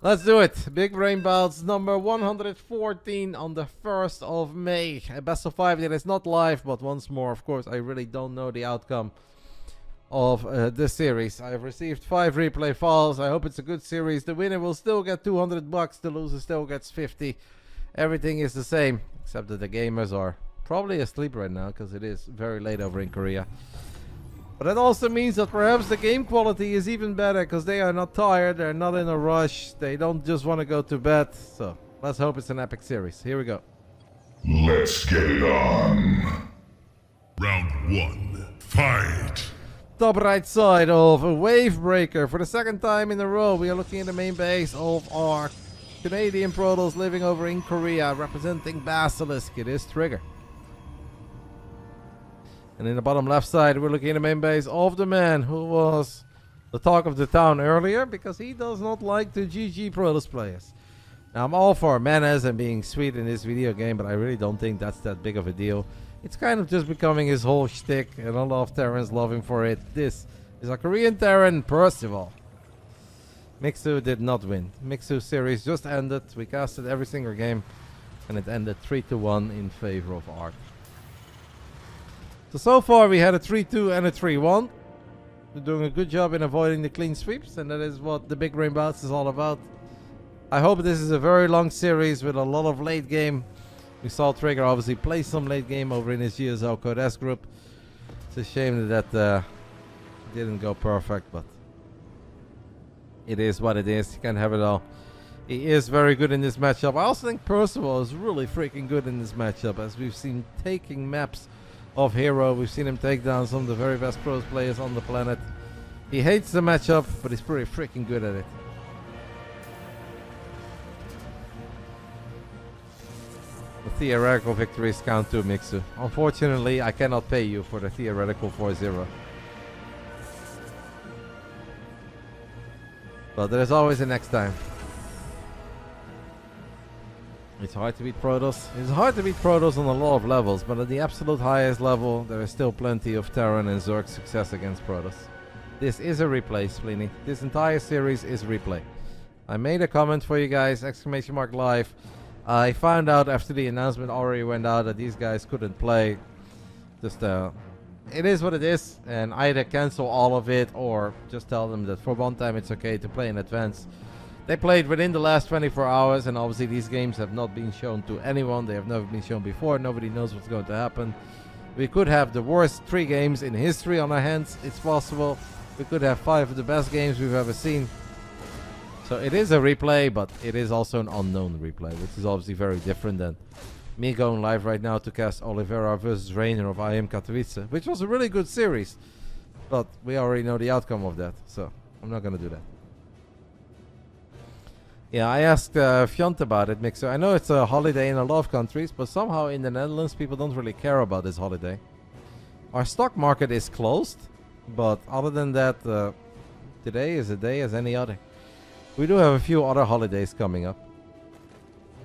Let's do it. Big Brain Bouts number 114 on the 1st of May. A best of 5 that is not live, but once more, of course, I really don't know the outcome of this series. I have received 5 replay files. I hope it's a good series. The winner will still get $200. The loser still gets 50. Everything is the same, except that the gamers are probably asleep right now because it is very late over in Korea. But that also means that perhaps the game quality is even better because they are not tired, they're not in a rush, they don't just want to go to bed. So let's hope it's an epic series. Here we go. Let's get it on. Round 1. Fight! Top right side of a wave breaker. For the second time in a row, we are looking at the main base of our Canadian Protoss living over in Korea, representing Basilisk. It is Trigger. And in the bottom left side, we're looking at the main base of the man who was the talk of the town earlier, because he does not like to GG Protoss players. Now, I'm all for manners and being sweet in this video game, but I really don't think that's that big of a deal. It's kind of just becoming his whole shtick, and a lot of Terrans love him for it. This is a Korean Terran, Percival. Mixu did not win. Mixu series just ended. We casted every single game, and it ended 3-1 in favor of Art. So far we had a 3-2 and a 3-1. We're doing a good job in avoiding the clean sweeps, and that is what the Big Brain Bouts is all about. I hope this is a very long series with a lot of late game. We saw Trigger obviously play some late game over in his GSL Code S group. It's a shame that didn't go perfect, but it is what it is. You can't have it all. He is very good in this matchup. I also think Percival is really freaking good in this matchup, as we've seen taking maps of Hero. We've seen him take down some of the very best pros players on the planet. He hates the matchup, but he's pretty freaking good at it. The theoretical victories count too, Mixu. Unfortunately, I cannot pay you for the theoretical 4-0. But there's always a next time. It's hard to beat Protoss. It's hard to beat Protoss on a lot of levels, but at the absolute highest level, there is still plenty of Terran and Zerg success against Protoss. This is a replay, Spleeny. This entire series is replay. I made a comment for you guys, !live. I found out after the announcement already went out that these guys couldn't play. Just, it is what it is, and either cancel all of it or just tell them that for one time it's okay to play in advance. They played within the last 24 hours, and obviously these games have not been shown to anyone. They have never been shown before. Nobody knows what's going to happen. We could have the worst 3 games in history on our hands. It's possible. We could have 5 of the best games we've ever seen. So it is a replay, but it is also an unknown replay, which is obviously very different than me going live right now to cast Oliveira versus Rainer of IM Katowice, which was a really good series. But we already know the outcome of that, so I'm not going to do that. Yeah, I asked Fjont about it, Mixer. I know it's a holiday in a lot of countries, but somehow in the Netherlands people don't really care about this holiday. Our stock market is closed, but other than that, today is a day as any other. We do have a few other holidays coming up,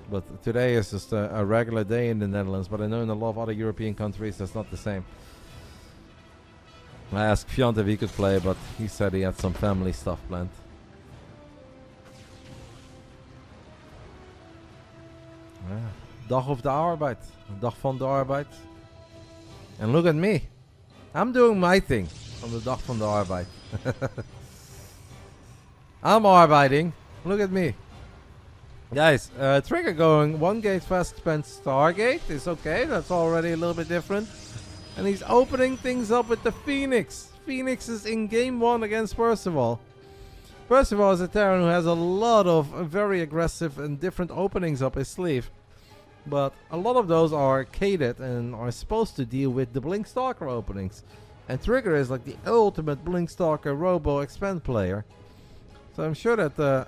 but today is just a regular day in the Netherlands, but I know in a lot of other European countries that's not the same. I asked Fjont if he could play, but he said he had some family stuff planned. Dag of de arbeid. Dag van de arbeid. And look at me. I'm doing my thing on the dag van de arbeid. I'm arbeiding. Look at me. Guys, Trigger going 1 gate fast spent Stargate is okay. That's already a little bit different. And he's opening things up with the Phoenix. Phoenix is in game 1 against Percival. Percival is a Terran who has a lot of very aggressive and different openings up his sleeve. But a lot of those are catered and are supposed to deal with the Blink Stalker openings. And Trigger is like the ultimate Blink Stalker Robo Expand player. So I'm sure that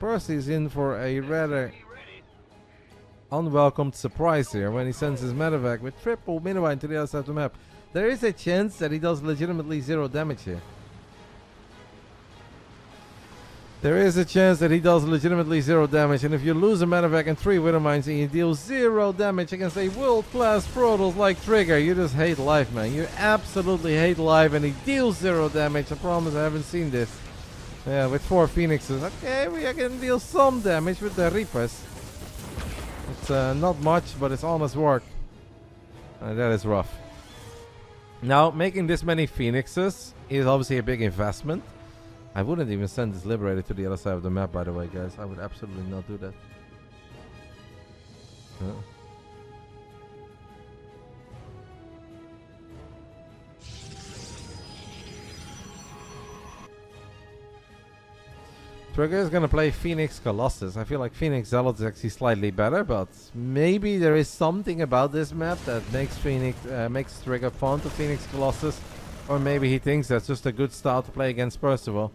Percy is in for a rather unwelcomed surprise here when he sends his medevac with triple Miniwine to the other side of the map. There is a chance that he does legitimately 0 damage here. There is a chance that he does legitimately 0 damage, and if you lose a medevac and 3 Widowmines and you deal 0 damage against a world-class Protoss like Trigger, you just hate life, man. You absolutely hate life, and he deals 0 damage. I promise I haven't seen this. Yeah, with 4 Phoenixes. Okay, we can deal some damage with the Reapers. It's not much, but it's honest work. That is rough. Now, making this many Phoenixes is obviously a big investment. I wouldn't even send this Liberator to the other side of the map, by the way, guys. I would absolutely not do that. Trigger is gonna play Phoenix Colossus. I feel like Phoenix Zealot is actually slightly better, but maybe there is something about this map that makes makes Trigger fun to Phoenix Colossus, or maybe he thinks that's just a good style to play against Percival.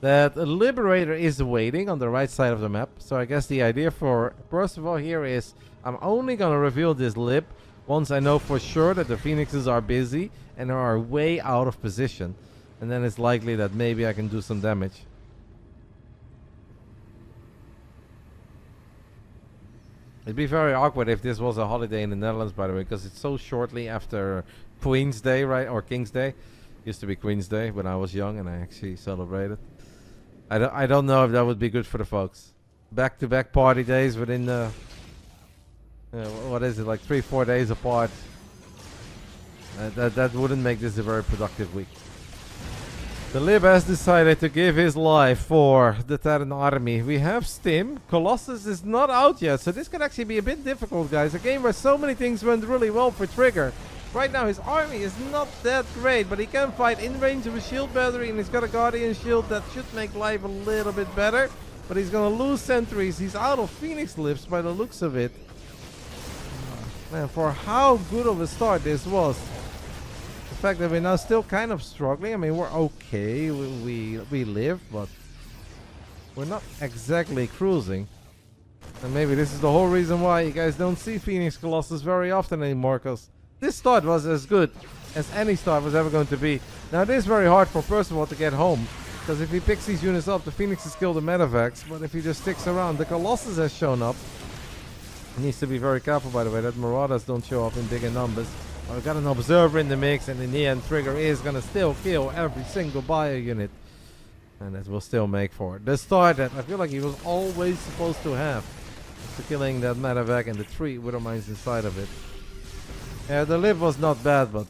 That Liberator is waiting on the right side of the map, so I guess the idea for Percival here is I'm only gonna reveal this Lib once I know for sure that the Phoenixes are busy and are way out of position, and then it's likely that maybe I can do some damage. It'd be very awkward if this was a holiday in the Netherlands, by the way, because it's so shortly after Queen's Day, right? Or King's Day. Used to be Queen's Day when I was young and I actually celebrated. I don't know if that would be good for the folks. Back-to-back party days within the... what is it, like 3-4 days apart. That wouldn't make this a very productive week. The Lib has decided to give his life for the Terran army. We have Stim. Colossus is not out yet, so this could actually be a bit difficult, guys. A game where so many things went really well for Trigger. Right now, his army is not that great, but he can fight in range of a shield battery, and he's got a Guardian shield that should make life a little bit better. But he's going to lose sentries. He's out of Phoenix Lips by the looks of it. Man, for how good of a start this was. The fact that we're now still kind of struggling. I mean, we're okay. We live, but we're not exactly cruising. And maybe this is the whole reason why you guys don't see Phoenix Colossus very often anymore, because this start was as good as any start was ever going to be. Now, it is very hard for Percival to get home, because if he picks these units up, the Phoenixes kill the Medivacs. But if he just sticks around, the Colossus has shown up. He needs to be very careful, by the way, that Marauders don't show up in bigger numbers. We've got an Observer in the mix, and in the end, Trigger is going to still kill every single bio unit. And that will still make for it. The start that I feel like he was always supposed to have. To killing that Medivac and the 3 Widowmines inside of it. Yeah, the Lib was not bad, but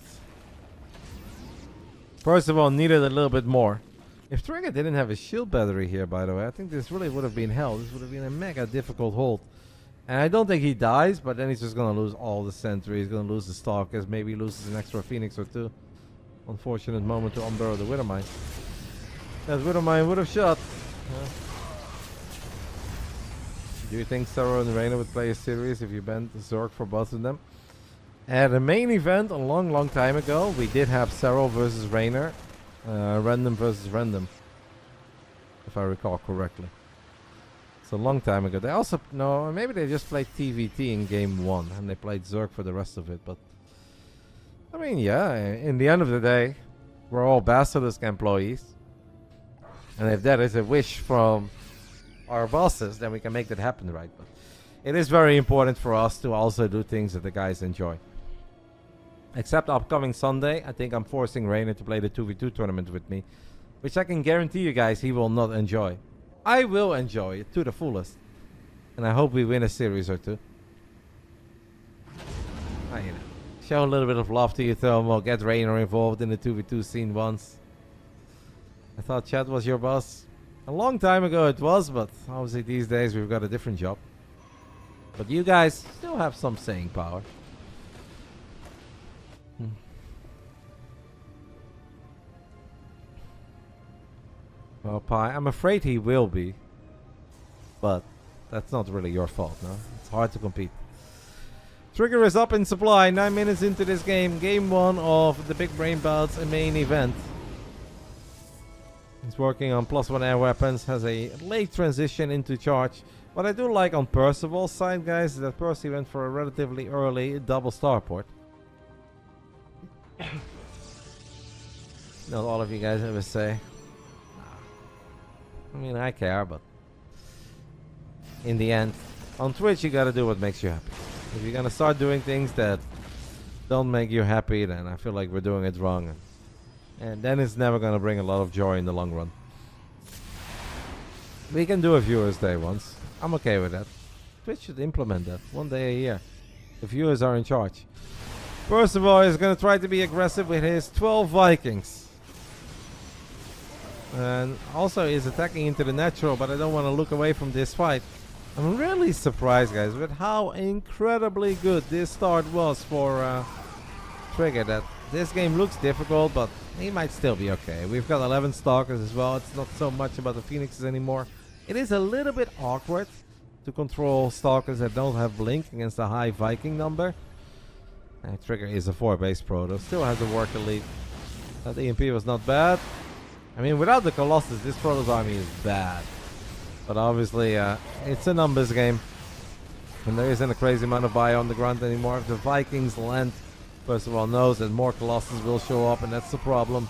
Percival needed a little bit more. If Trigger didn't have a shield battery here, by the way, I think this really would have been hell. This would have been a mega difficult hold. And I don't think he dies, but then he's just going to lose all the sentries. He's going to lose the Stalkers. Maybe he loses an extra Phoenix or 2. Unfortunate moment to unburrow the Widowmine. That Widowmine would have shot. Do you think Sarah and Reina would play a series if you banned Zerg for both of them? At a main event a long time ago, we did have Sarah versus Reina. Random versus random. If I recall correctly. A long time ago. They also, no, maybe they just played TVT in game 1 and they played Zerg for the rest of it. But I mean, yeah, in the end of the day, we're all Basilisk employees, and if that is a wish from our bosses, then we can make that happen, right? But it is very important for us to also do things that the guys enjoy. Except upcoming Sunday, I think I'm forcing Rainer to play the 2v2 tournament with me, which I can guarantee you guys he will not enjoy. I will enjoy it to the fullest. And I hope we win a series or 2. You know, show a little bit of love to you, Thermal. Get Rainer involved in the 2v2 scene once. I thought Chad was your boss. A long time ago it was, but obviously these days we've got a different job. But you guys still have some saying power. Well, Pi, I'm afraid he will be. But that's not really your fault, no? It's hard to compete. Trigger is up in supply, 9 minutes into this game. Game 1 of the Big Brain Bouts, a main event. He's working on +1 air weapons, has a late transition into charge. What I do like on Percival's side, guys, is that Percy went for a relatively early double starport. Not all of you guys ever say. I mean, I care, but in the end, on Twitch, you gotta do what makes you happy. If you're gonna start doing things that don't make you happy, then I feel like we're doing it wrong. And then it's never gonna bring a lot of joy in the long run. We can do a viewers day once. I'm okay with that. Twitch should implement that one day a year. The viewers are in charge. Percival is going to try to be aggressive with his 12 Vikings. And also is attacking into the natural, but I don't want to look away from this fight. I'm really surprised, guys, with how incredibly good this start was for Trigger. That this game looks difficult, but he might still be okay. We've got 11 Stalkers as well. It's not so much about the Phoenixes anymore. It is a little bit awkward to control Stalkers that don't have Blink against a high Viking number. Trigger is a 4-base Protoss. Still has a worker lead. That EMP was not bad. I mean, without the Colossus, this Protoss army is bad. But obviously, it's a numbers game. And there isn't a crazy amount of buy on the ground anymore. If the Vikings land, Percival knows that more Colossus will show up, and that's the problem.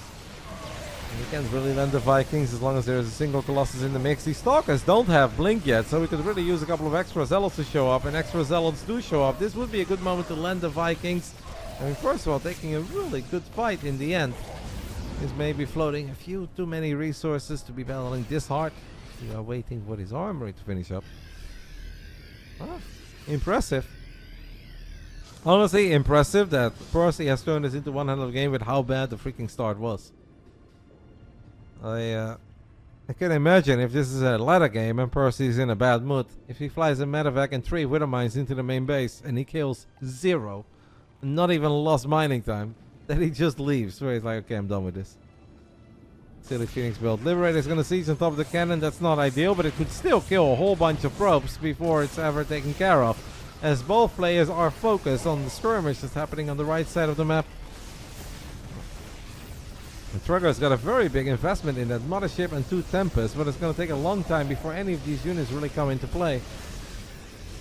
And you can't really land the Vikings as long as there's a single Colossus in the mix. These Stalkers don't have Blink yet, so we could really use a couple of extra Zealots to show up. And extra Zealots do show up. This would be a good moment to land the Vikings. I mean, first of all, taking a really good fight in the end. Is maybe floating a few too many resources to be battling this hard. We are waiting for his armory to finish up. Ah, impressive. Honestly, impressive that Percy has turned this into 100 game with how bad the freaking start was. I can imagine if this is a ladder game and Percy is in a bad mood. If he flies a medevac and 3 Wither Mines into the main base and he kills 0, not even lost mining time, then he just leaves. Where he's like, okay, I'm done with this. Silly Phoenix build. Liberator is going to siege on top of the cannon. That's not ideal, but it could still kill a whole bunch of probes before it's ever taken care of. As both players are focused on the skirmish that's happening on the right side of the map. And Trigger's got a very big investment in that mothership and 2 Tempests, but it's going to take a long time before any of these units really come into play.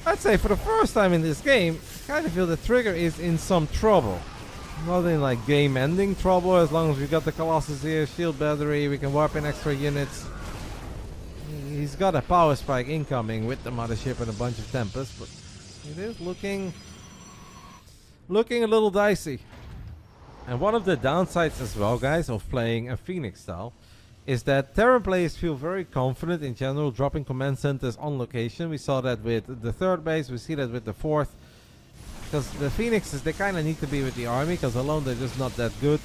I'd say for the first time in this game, I kind of feel that Trigger is in some trouble. Not in like game ending trouble, as long as we got the Colossus here, shield battery, we can warp in extra units. He's got a power spike incoming with the mothership and a bunch of Tempests, but it is looking a little dicey. And one of the downsides as well, guys, of playing a Phoenix style is that Terran players feel very confident in general dropping command centers on location. We saw that with the 3rd base, we see that with the 4th. Because the Phoenixes, they kind of need to be with the army, because alone they're just not that good.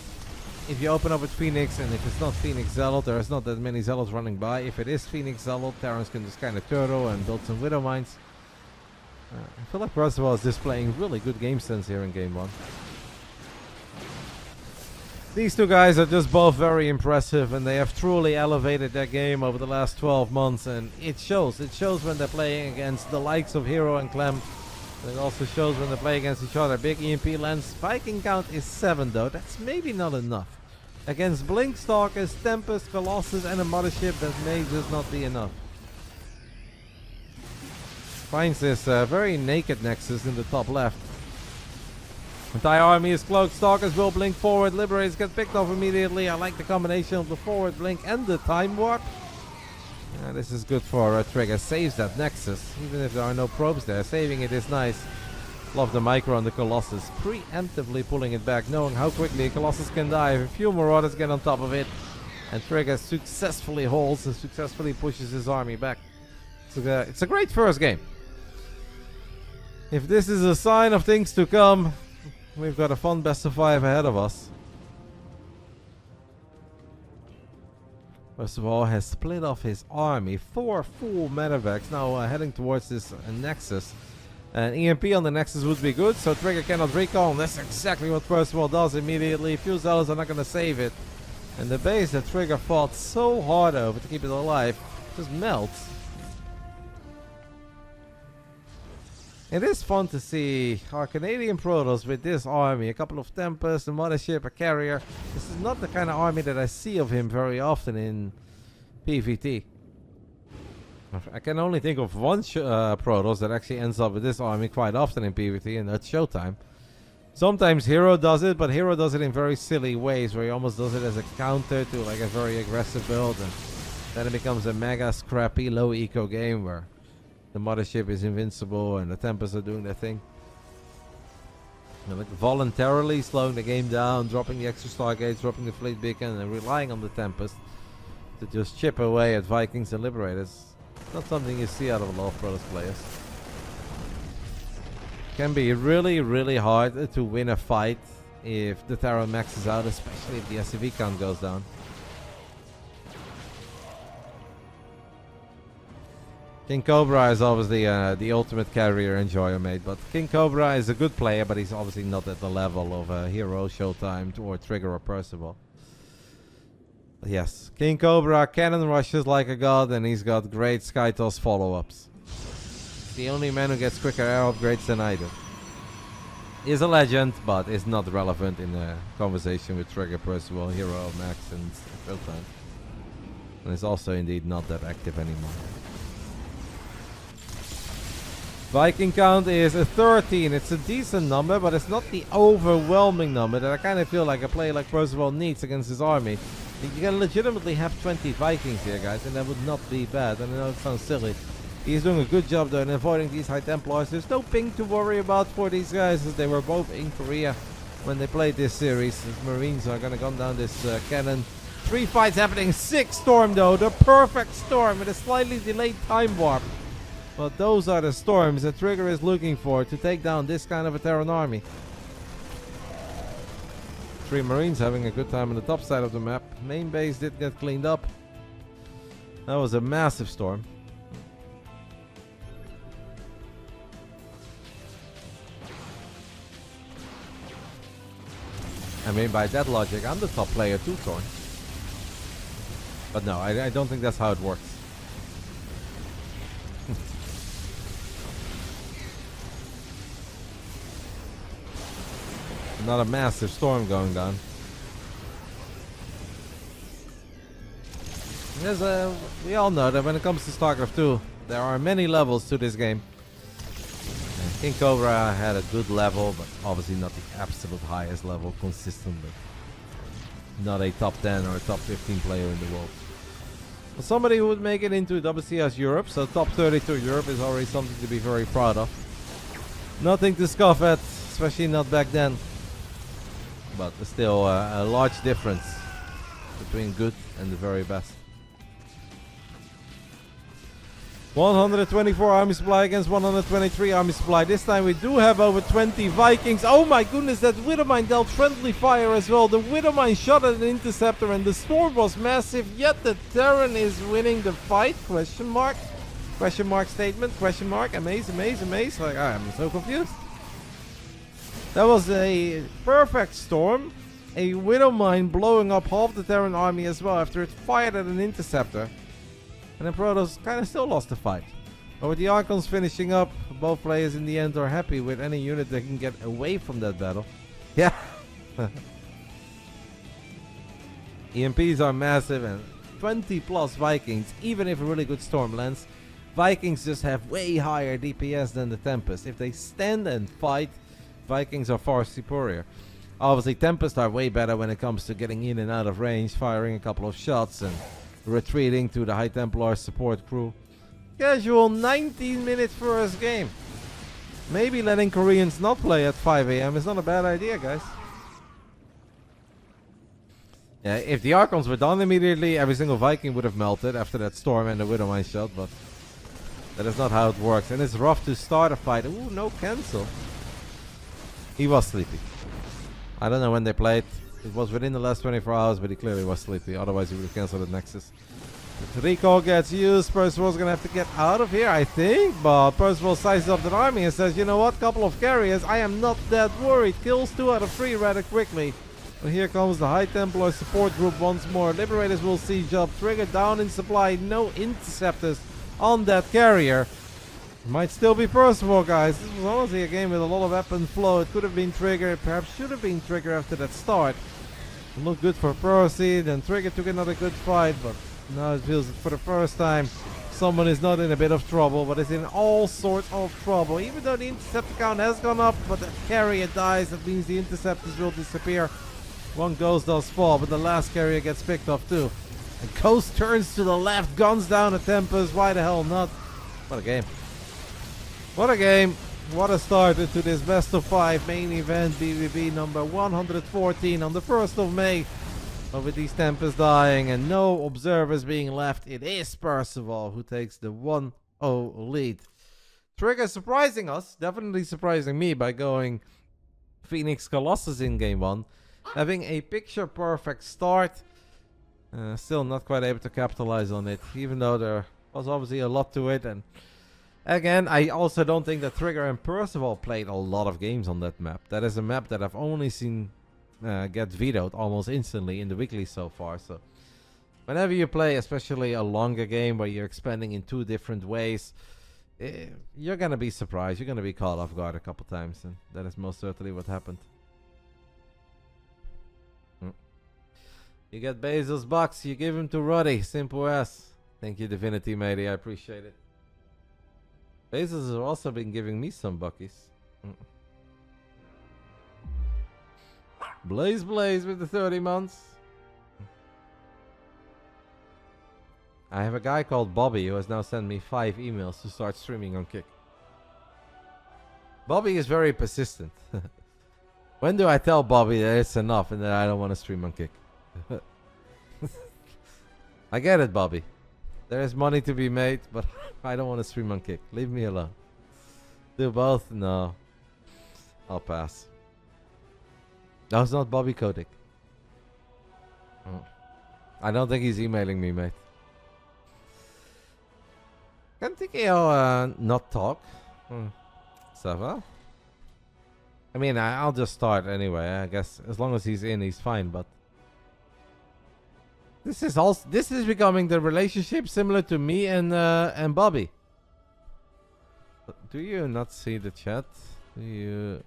If you open up with Phoenix, and if it's not Phoenix Zealot, there's not that many Zealots running by. If it is Phoenix Zealot, Terrans can just kind of turtle and build some Widow Mines. I feel like Percival is displaying really good game sense here in Game 1. These two guys are just both very impressive, and they have truly elevated their game over the last 12 months, and it shows. It shows when they're playing against the likes of Hero and Clem. It also shows when they play against each other. Big EMP lands. Viking count is 7 though. That's maybe not enough. Against Blink Stalkers, Tempest, Colossus and a mothership, that may just not be enough. Finds this very naked Nexus in the top left. Entire army is cloaked. Stalkers will blink forward. Liberators get picked off immediately. I like the combination of the forward blink and the time warp. This is good for Trigger. Saves that Nexus. Even if there are no probes there, saving it is nice. Love the micro on the Colossus. Preemptively pulling it back, knowing how quickly a Colossus can die. If a few Marauders get on top of it. And Trigger successfully holds and successfully pushes his army back. It's a great first game. If this is a sign of things to come, we've got a fun best of 5 ahead of us. Percival has split off his army. 4 full medevacs now heading towards this Nexus. An EMP on the Nexus would be good, so Trigger cannot recall. And that's exactly what Percival does immediately. Few Zealots are not going to save it. And the base that Trigger fought so hard over to keep it alive just melts. It is fun to see our Canadian Protoss with this army. A couple of Tempests, a mothership, a carrier. This is not the kind of army that I see of him very often in PvT. I can only think of one Protoss that actually ends up with this army quite often in PvT, and that's Showtime. Sometimes Hero does it, but Hero does it in very silly ways, where he almost does it as a counter to like a very aggressive build, and then it becomes a mega scrappy low eco game where the mothership is invincible and the Tempests are doing their thing. Like voluntarily slowing the game down, dropping the extra Stargates, dropping the fleet beacon, and relying on the Tempest to just chip away at Vikings and Liberators. Not something you see out of a lot of Protoss players. Can be really, really hard to win a fight if the Terran maxes out, especially if the SCV count goes down. King Cobra is obviously the ultimate carrier enjoyer mate, but King Cobra is a good player, but he's obviously not at the level of a Hero, Showtime, or Trigger or Percival. But yes, King Cobra cannon rushes like a god, and he's got great Skytoss follow-ups. The only man who gets quicker arrow upgrades than I do. Is a legend, but is not relevant in the conversation with Trigger, Percival, Hero, Max, and Showtime. And is also indeed not that active anymore. Viking count is a 13. It's a decent number, but it's not the overwhelming number that I kind of feel like a player like Percival needs against his army. You can legitimately have 20 Vikings here, guys, and that would not be bad. And I know it sounds silly. He's doing a good job though in avoiding these High Templars. There's no ping to worry about for these guys, as they were both in Korea when they played this series. The Marines are going to gun down this cannon. 3 fights happening. 6 storm though. The perfect storm with a slightly delayed time warp. But those are the storms that Trigger is looking for to take down this kind of a Terran army. 3 Marines having a good time on the top side of the map. Main base did get cleaned up. That was a massive storm. I mean, by that logic, I'm the top player too, Thorn. But no, I don't think that's how it works. Not a massive storm going down. We all know that when it comes to Starcraft 2, there are many levels to this game. And King Cobra had a good level, but obviously not the absolute highest level consistently. Not a top 10 or a top 15 player in the world. Well, somebody who would make it into WCS Europe, so top 32 Europe is already something to be very proud of. Nothing to scoff at, especially not back then. But there's still a large difference between good and the very best. 124 army supply against 123 army supply. This time we do have over 20 Vikings. Oh my goodness, that Widowmine dealt friendly fire as well. The Widowmine shot at an interceptor and the storm was massive. Yet the Terran is winning the fight? Question mark? Question mark statement? Question mark? Amaze, amaze, amaze. Like, I'm so confused. That was a perfect storm. A Widowmine blowing up half the Terran army as well after it fired at an interceptor. And then Protoss kind of still lost the fight. But with the Archons finishing up, both players in the end are happy with any unit that can get away from that battle. Yeah. EMPs are massive and 20 plus Vikings, even if a really good storm lands. Vikings just have way higher DPS than the Tempest. If they stand and fight, Vikings are far superior. Obviously, Tempests are way better when it comes to getting in and out of range, firing a couple of shots and retreating to the High Templar support crew. Casual 19-minute first game. Maybe letting Koreans not play at 5 AM is not a bad idea, guys. Yeah, if the Archons were done immediately, every single Viking would have melted after that storm and the Widowmine shot, but that is not how it works. And it's rough to start a fight. Ooh, no cancel. He was sleepy. I don't know when they played. It was within the last 24 hours, but he clearly was sleepy. Otherwise, he would have cancelled the Nexus. The recall gets used. Percival's going to have to get out of here, I think. But Percival sizes up the army and says, you know what? Couple of carriers. I am not that worried. Kills 2 out of 3 rather quickly. But here comes the High Templar support group once more. Liberators will see job. Trigger down in supply. No interceptors on that carrier. Might still be Percival, guys. This was honestly a game with a lot of weapon flow. It could have been Trigger. Perhaps should have been Trigger after that start. It looked good for Percy. Then Trigger took another good fight. But now it feels for the first time someone is not in a bit of trouble, but is in all sorts of trouble. Even though the interceptor count has gone up, but the carrier dies. That means the interceptors will disappear. One Ghost does fall, but the last carrier gets picked off too. And Ghost turns to the left, guns down a Tempest. Why the hell not? What a game. What a game. What a start into this best of 5 main event BBB number 114 on the 1st of May But with these Tempests dying and no observers being left, it is Percival who takes the 1-0 lead. Trigger surprising us, definitely surprising me by going Phoenix Colossus in game 1. Having a picture perfect start. Still not quite able to capitalize on it, even though there was obviously a lot to it. And again, I also don't think that Trigger and Percival played a lot of games on that map. That is a map that I've only seen get vetoed almost instantly in the weekly so far. So whenever you play, especially a longer game where you're expanding in 2 different ways, you're going to be surprised. You're going to be caught off guard a couple times. And that is most certainly what happened. You get Basil's box, you give him to Roddy. Simple as. Thank you, Divinity matey. I appreciate it. Basil's has also been giving me some buckies. Blaze with the 30 months. I have a guy called Bobby who has now sent me 5 emails to start streaming on Kick. Bobby is very persistent. When do I tell Bobby that it's enough and that I don't want to stream on Kick? I get it, Bobby. There is money to be made, but I don't want to stream on Kick. Leave me alone. Do both? No. I'll pass. That was not Bobby Kotick. I don't think he's emailing me, mate. Can think he'll not talk. Ça va? I mean, I'll just start anyway. I guess as long as he's in, he's fine. But this is becoming the relationship similar to me and Bobby. Do you not see the chat? Do you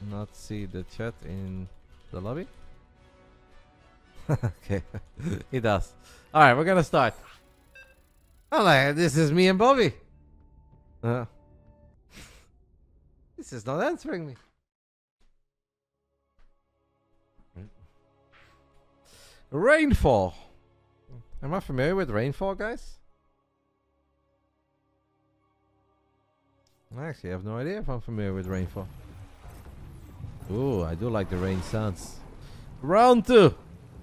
not see the chat in the lobby? Okay, he does. All right, we're gonna start. Oh, like, this is me and Bobby. This is not answering me. Rainfall. Am I familiar with Rainfall, guys? I actually have no idea if I'm familiar with Rainfall. Ooh, I do like the rain sounds. Round 2.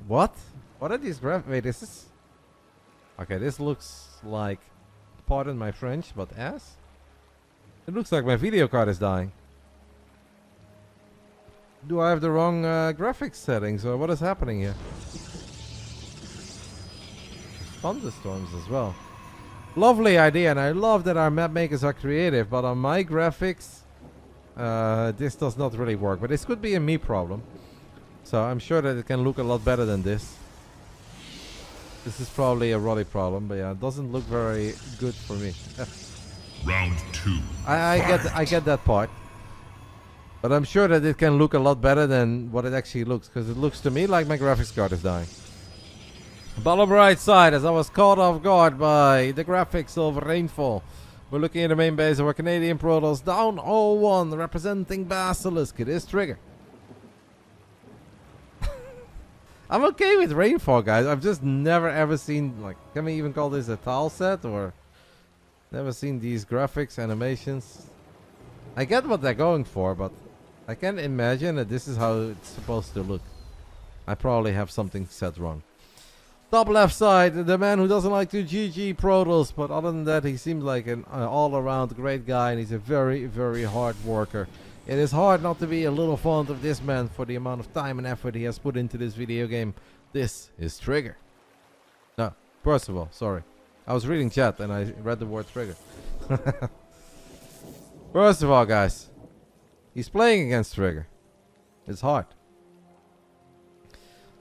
What? What are these graphics? Wait, is this? Okay, this looks like, pardon my French, but ass? It looks like my video card is dying. Do I have the wrong graphics settings, or what is happening here? Thunderstorms as well. Lovely idea, and I love that our map makers are creative, but on my graphics, this does not really work. But this could be a me problem. So I'm sure that it can look a lot better than this. This is probably a Roddy problem, but yeah, it doesn't look very good for me. Round 2. I get that part. But I'm sure that it can look a lot better than what it actually looks, because it looks to me like my graphics card is dying. Bottom right side, as I was caught off guard by the graphics of Rainfall. We're looking at the main base of our Canadian Protoss, down 0-1, representing Basilisk. It is Trigger. I'm okay with Rainfall, guys. I've just never ever seen, like, can we even call this a tile set, or never seen these graphics, animations. I get what they're going for, but I can't imagine that this is how it's supposed to look. I probably have something set wrong. Top left side, the man who doesn't like to GG Protoss, but other than that, he seems like an all-around great guy, and he's a very, very hard worker. It is hard not to be a little fond of this man for the amount of time and effort he has put into this video game. This is Trigger. No, Percival, sorry. I was reading chat and I read the word Trigger. First of all, guys, he's playing against Trigger. It's hard.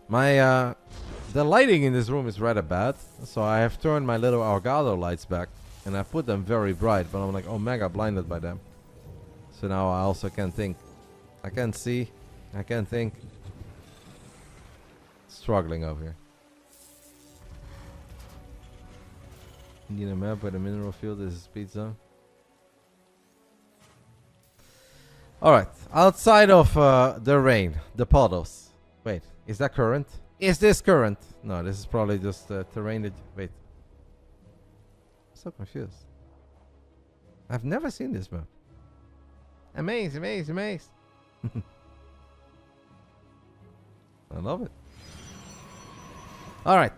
The lighting in this room is rather bad, so I have turned my little Elgato lights back, and I put them very bright, but I'm like, oh, mega blinded by them. So now I also can't think. I can't see. I can't think. Struggling over here. Need a map where the mineral field is a speed zone. Alright, outside of the rain, the puddles. Wait, is that current? Is this current? No, this is probably just terrain that... Wait. I'm so confused. I've never seen this map. Amazed. I love it. Alright.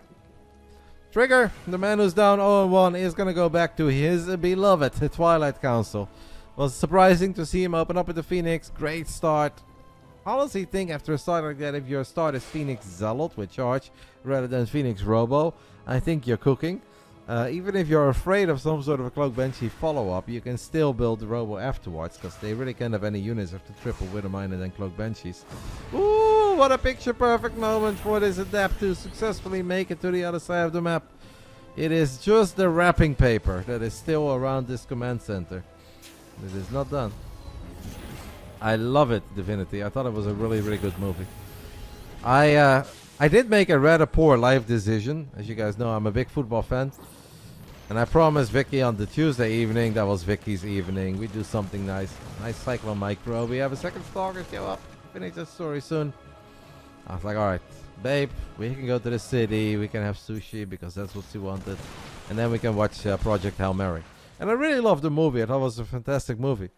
Trigger, the man who's down 0-1, is going to go back to his beloved Twilight Council. Was surprising to see him open up with the Phoenix. Great start. Honestly think after a start like that, if your start is Phoenix Zealot with charge rather than Phoenix Robo, I think you're cooking. Even if you're afraid of some sort of a Cloak Banshee follow-up, you can still build the Robo afterwards, because they really can't have any units after triple Widowmine and then Cloak Banshees. Ooh, what a picture-perfect moment for this Adept to successfully make it to the other side of the map. It is just the wrapping paper that is still around this command center. It is not done. I love it, Divinity. I thought it was a really, really good movie. I did make a rather poor life decision. As you guys know, I'm a big football fan. And I promised Vicky on the Tuesday evening, that was Vicky's evening, we do something nice. Nice Cyclone Micro. We have a second Stalker show up. Finish that story soon. I was like, alright, babe, we can go to the city, we can have sushi because that's what she wanted. And then we can watch Project Hail Mary. And I really loved the movie. I thought it was a fantastic movie.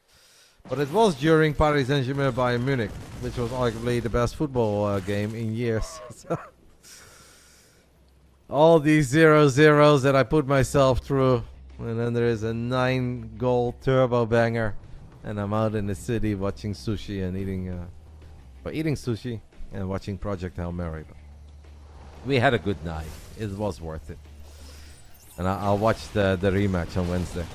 But it was during Paris Saint-Germain Bayern Munich, which was arguably the best football game in years. All these 0-0s that I put myself through. And then there is a 9-goal turbo banger. And I'm out in the city watching sushi and eating sushi and watching Project Hail Mary. But we had a good night. It was worth it. And I'll watch the rematch on Wednesday.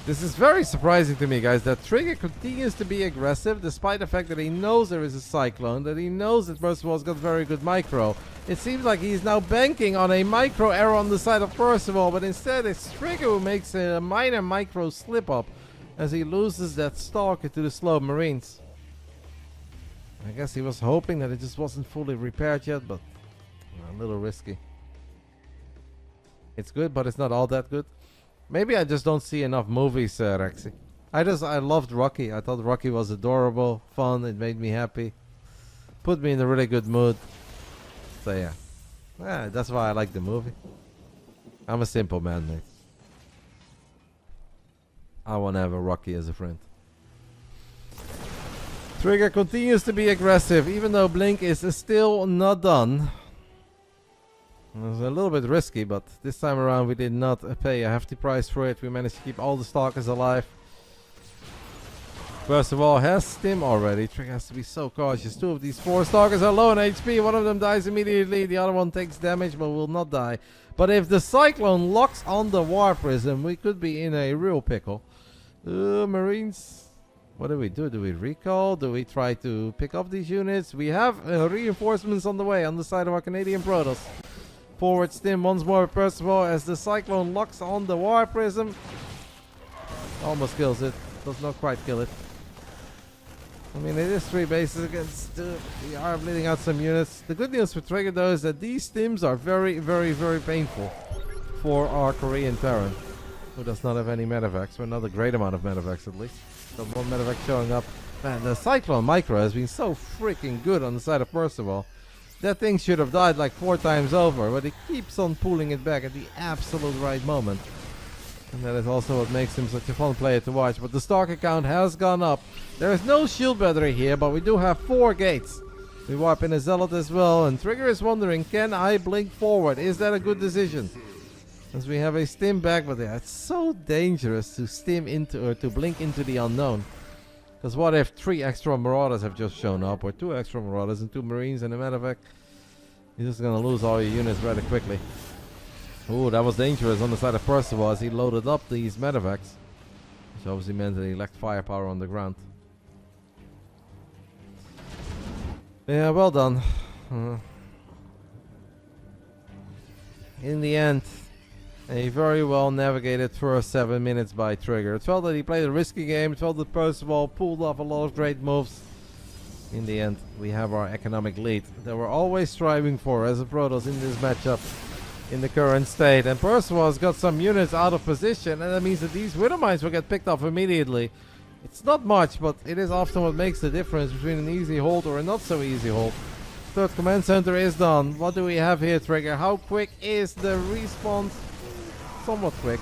This is very surprising to me, guys, that Trigger continues to be aggressive despite the fact that he knows there is a Cyclone, that he knows that Percival's got very good micro. It seems like he's now banking on a micro error on the side of Percival, but instead it's Trigger who makes a minor micro slip-up as he loses that Stalker to the slow Marines. I guess he was hoping that it just wasn't fully repaired yet, but a little risky. It's good, but it's not all that good. Maybe I just don't see enough movies, Rexy. I loved Rocky. I thought Rocky was adorable, fun. It made me happy. Put me in a really good mood. So yeah, that's why I like the movie. I'm a simple man, mate. I want to have a Rocky as a friend. Trigger continues to be aggressive, even though Blink is still not done. It was a little bit risky, but this time around we did not pay a hefty price for it. We managed to keep all the Stalkers alive. First of all, has Stim already. Trigger has to be so cautious. 2 of these 4 Stalkers are low on HP. One of them dies immediately. The other one takes damage but will not die. But if the Cyclone locks on the War Prism, we could be in a real pickle. Marines. What do we do? Do we recall? Do we try to pick up these units? We have reinforcements on the way on the side of our Canadian Protoss. Forward Stim once more with Percival as the Cyclone locks on the War Prism. Almost kills it. Does not quite kill it. I mean, it is 3 bases against 2. We are bleeding out some units. The good news for Trigger though is that these Stims are very, very, very painful for our Korean Terran, who does not have any medevacs, or not a great amount of medevacs at least. So 1 medevac showing up. Man, the Cyclone Micro has been so freaking good on the side of Percival. That thing should have died like 4 times over, but he keeps on pulling it back at the absolute right moment. And that is also what makes him such a fun player to watch. But the Stalker count has gone up. There is no shield battery here, but we do have 4 gates. We warp in a Zealot as well, and Trigger is wondering, can I blink forward? Is that a good decision? As we have a Stim back, but yeah, it's so dangerous to Stim into, or to blink into the unknown. Because what if 3 extra Marauders have just shown up, or 2 extra Marauders and 2 Marines and a medevac? You're just going to lose all your units rather quickly. Ooh, that was dangerous on the side of Percival as he loaded up these medevacs. Which obviously meant that he lacked firepower on the ground. Yeah, well done. In the end, a very well navigated first 7 minutes by Trigger. It felt that he played a risky game. It felt that Percival pulled off a lot of great moves. In the end, we have our economic lead that we're always striving for as a Protoss in this matchup in the current state. And Percival has got some units out of position, and that means that these Widowmines will get picked off immediately. It's not much, but it is often what makes the difference between an easy hold or a not so easy hold. Third command center is done. What do we have here, Trigger? How quick is the response? Somewhat quick.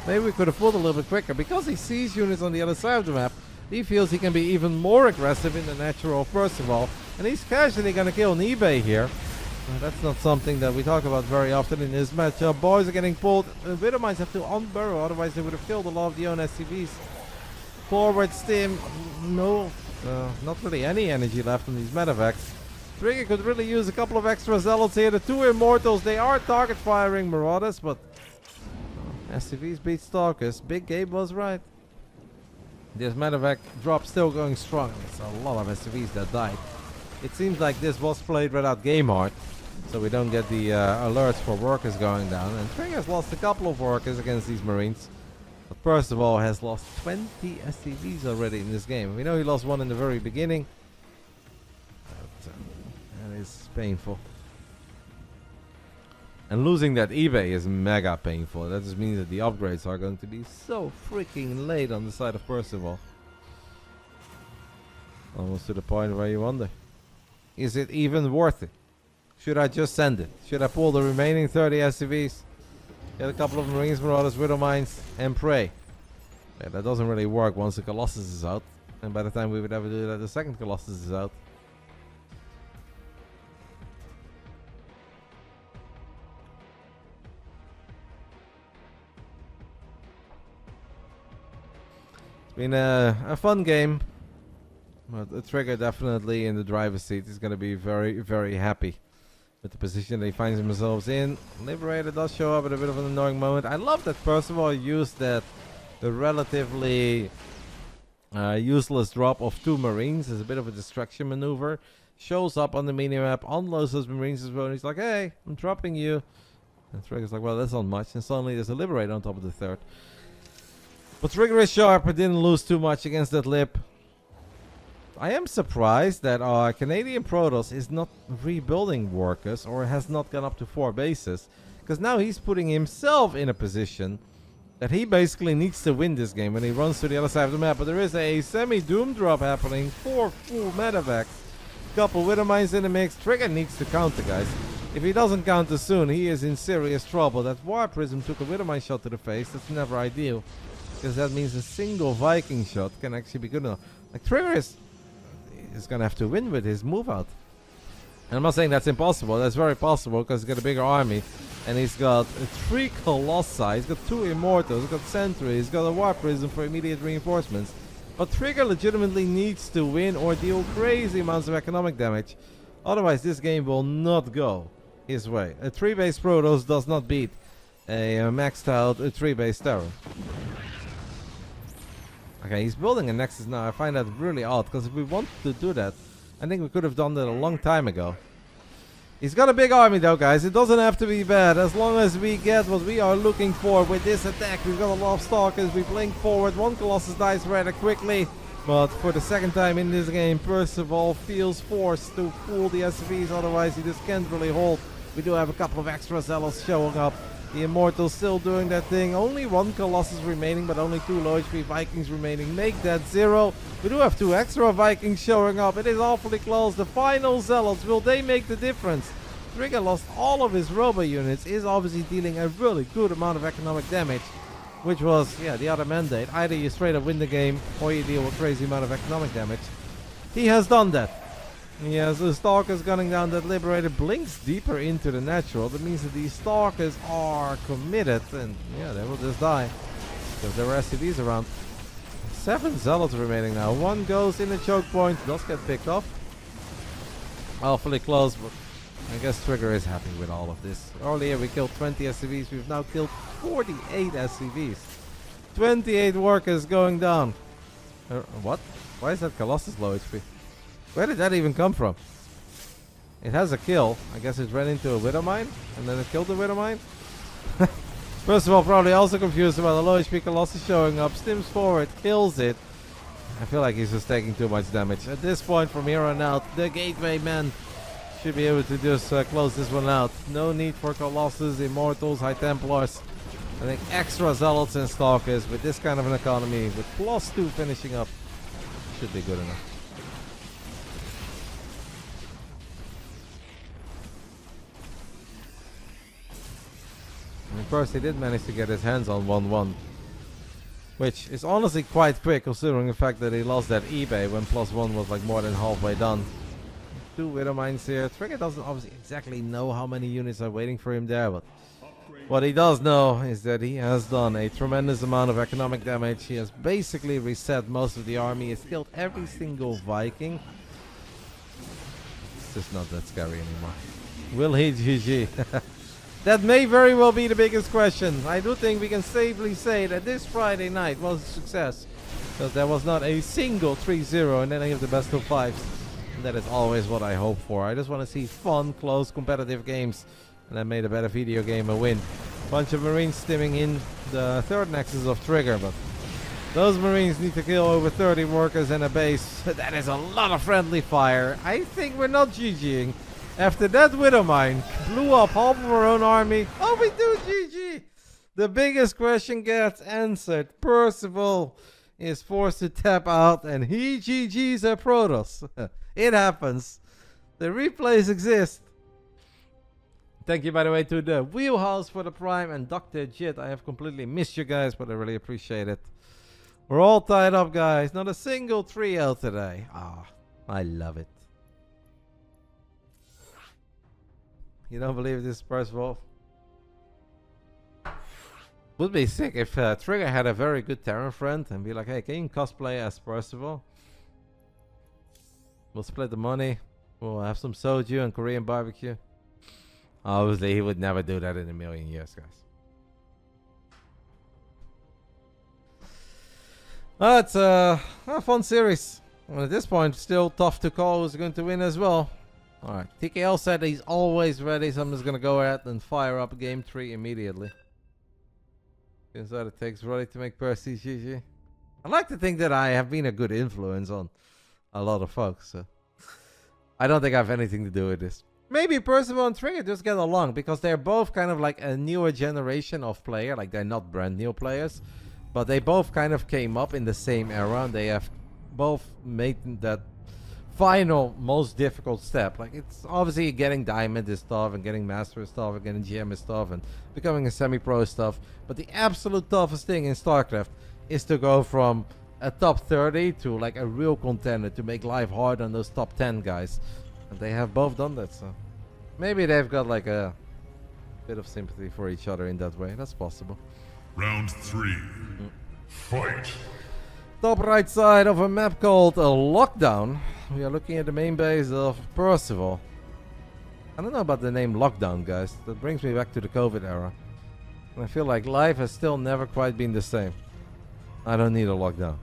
Maybe we could have pulled a little bit quicker. Because he sees units on the other side of the map, he feels he can be even more aggressive in the natural Percival. And he's casually going to kill an eBay here. That's not something that we talk about very often in this matchup. Boys are getting pulled. Widow Mines have to unburrow, otherwise they would have killed a lot of the own SCVs. Forward stim, no, not really any energy left on these medevacs. Trigger could really use a couple of extra zealots here. The two immortals, they are target firing Marauders, but SCVs beat Stalkers. Big Gabe was right. This medevac drop still going strong. It's a lot of SCVs that died. It seems like this was played without game art, so we don't get the alerts for workers going down. And Trigger's lost a couple of workers against these Marines. But Percival has lost 20 SCVs already in this game. We know he lost one in the very beginning. But, that is painful. And losing that eBay is mega painful. That just means that the upgrades are going to be so freaking late on the side of Percival. Almost to the point where you wonder, is it even worth it? Should I just send it? Should I pull the remaining 30 SCVs? Get a couple of Marines, Marauders, Widow Mines, and pray. Yeah, that doesn't really work once the Colossus is out. And by the time we would ever do that, the second Colossus is out. It's been a fun game. But the Trigger definitely in the driver's seat is going to be very, very happy with the position that he finds himself in. Liberator does show up at a bit of an annoying moment. I love that Percival used the relatively useless drop of 2 Marines as a bit of a distraction maneuver. Shows up on the minimap, unloads those Marines as well, and he's like, hey, I'm dropping you. And Trigger's like, well, that's not much. And suddenly there's a Liberator on top of the third. But Trigger is sharp, but didn't lose too much against that Lip. I am surprised that our Canadian Protoss is not rebuilding workers or has not gone up to 4 bases. Because now he's putting himself in a position that he basically needs to win this game when he runs to the other side of the map. But there is a semi-doom drop happening. 4 full medevacs. Couple Widow Mines in the mix. Trigger needs to counter, guys. If he doesn't counter soon, he is in serious trouble. That War Prism took a Widow Mine shot to the face. That's never ideal. Because that means a single Viking shot can actually be good enough. Like, Trigger is going to have to win with his move out. And I'm not saying that's impossible. That's very possible because he's got a bigger army. And he's got 3 Colossi. He's got 2 Immortals. He's got Sentry. He's got a War Prism for immediate reinforcements. But Trigger legitimately needs to win or deal crazy amounts of economic damage. Otherwise, this game will not go his way. A 3-base Protoss does not beat a maxed out 3-base Terran. Okay, he's building a Nexus now. I find that really odd, because if we wanted to do that, I think we could have done that a long time ago. He's got a big army though, guys. It doesn't have to be bad, as long as we get what we are looking for with this attack. We've got a lot of Stalkers. We blink forward. 1 Colossus dies rather quickly. But for the second time in this game, Percival feels forced to pull the SCVs, otherwise he just can't really hold. We do have a couple of extra Zealots showing up. The Immortals still doing that thing. Only 1 Colossus remaining, but only 2 low HP Vikings remaining. Make that 0. We do have 2 extra Vikings showing up. It is awfully close. The final Zealots, will they make the difference? Trigger lost all of his Robo units. Is obviously dealing a really good amount of economic damage, which was, yeah, the other mandate. Either you straight up win the game, or you deal with crazy amount of economic damage. He has done that. He has the Stalkers gunning down that Liberator. Blinks deeper into the natural. That means that these Stalkers are committed. And yeah, they will just die, because there were SCVs around. 7 Zealots remaining now. 1 goes in the choke point. Does get picked off. Awfully close, but I guess Trigger is happy with all of this. Earlier we killed 20 SCVs. We've now killed 48 SCVs. 28 workers going down. What? Why is that Colossus low HP? Where did that even come from? It has a kill. I guess it ran into a Widow Mine, and then it killed the Widow Mine. First of all, probably also confused about the low HP Colossus showing up. Stims forward, kills it. I feel like he's just taking too much damage. At this point, from here on out, the Gateway men should be able to just close this one out. No need for Colossus, Immortals, High Templars. I think extra Zealots and Stalkers with this kind of an economy, with +2 finishing up, should be good enough. And of course, he did manage to get his hands on 1-1, which is honestly quite quick, considering the fact that he lost that eBay when +1 was like more than halfway done. 2 Widow Mines here. Trigger doesn't obviously exactly know how many units are waiting for him there, but what he does know is that he has done a tremendous amount of economic damage. He has basically reset most of the army. He's killed every single Viking. It's just not that scary anymore. Will he GG? That may very well be the biggest question. I do think we can safely say that this Friday night was a success, because there was not a single 3-0 in any of the best of 5s. And that is always what I hope for. I just want to see fun, close, competitive games. And that made a better video game a win. Bunch of Marines stimming in the third nexus of Trigger, but those Marines need to kill over 30 workers and a base. That is a lot of friendly fire. I think we're not GGing. After that Widow Mine blew up half of our own army. Oh, we do GG! The biggest question gets answered. Percival is forced to tap out and he GG's a Protoss. It happens. The replays exist. Thank you, by the way, to the Wheelhouse for the Prime and Dr. Jit. I have completely missed you guys, but I really appreciate it. We're all tied up, guys. Not a single 3-0 today. Ah, I love it. You don't believe this, Percival? Would be sick if Trigger had a very good Terran friend and be like, hey, can you cosplay as Percival? We'll split the money. We'll have some soju and Korean barbecue. Obviously, he would never do that in a million years, guys. It's a fun series. And at this point, still tough to call who's going to win as well. Alright, TKL said he's always ready, so I'm just going to go ahead and fire up game 3 immediately. Turns out it takes Roddy to make Percy GG. I like to think that I have been a good influence on a lot of folks, so I don't think I have anything to do with this. Maybe Percival and Trigger just get along because they're both kind of like a newer generation of player. Like they're not brand new players, but they both kind of came up in the same era. And they have both made that final most difficult step. Like it's obviously getting Diamond is tough and getting Master is tough and getting GM is tough and becoming a semi-pro is tough. But the absolute toughest thing in Starcraft is to go from a top 30 to like a real contender, to make life hard on those top 10 guys. And they have both done that, so maybe they've got like a bit of sympathy for each other in that way. That's possible. Round 3. Fight. Top right side of a map called Lockdown. We are looking at the main base of Percival. I don't know about the name Lockdown, guys. That brings me back to the COVID era. And I feel like life has still never quite been the same. I don't need a lockdown.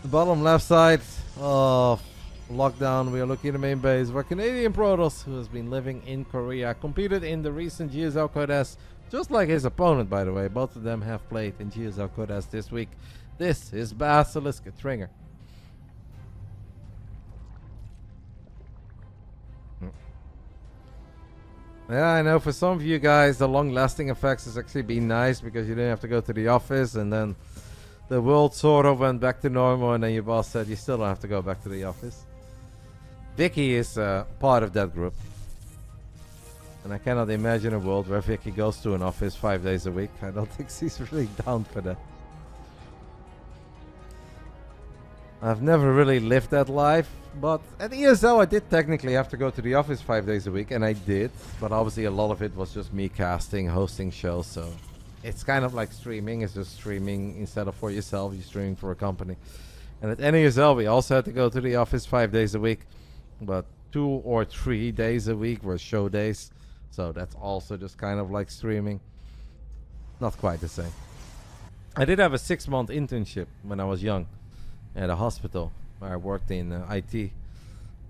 The bottom left side of Lockdown, we are looking at the main base of a Canadian Protoss who has been living in Korea, competed in the recent GSL Codes, just like his opponent, by the way. Both of them have played in GSL Codes this week. This is Basilisk Stringer. Yeah, I know for some of you guys the long-lasting effects has actually been nice because you didn't have to go to the office, and then the world sort of went back to normal, and then your boss said you still don't have to go back to the office. Vicky is part of that group. And I cannot imagine a world where Vicky goes to an office 5 days a week. I don't think she's really down for that. I've never really lived that life, but at ESL I did technically have to go to the office 5 days a week, and I did. But obviously a lot of it was just me casting, hosting shows, so it's kind of like streaming. It's just streaming instead of for yourself, you're streaming for a company. And at NESL we also had to go to the office 5 days a week, but 2 or 3 days a week were show days. So that's also just kind of like streaming. Not quite the same. I did have a 6-month internship when I was young at a hospital where I worked in IT,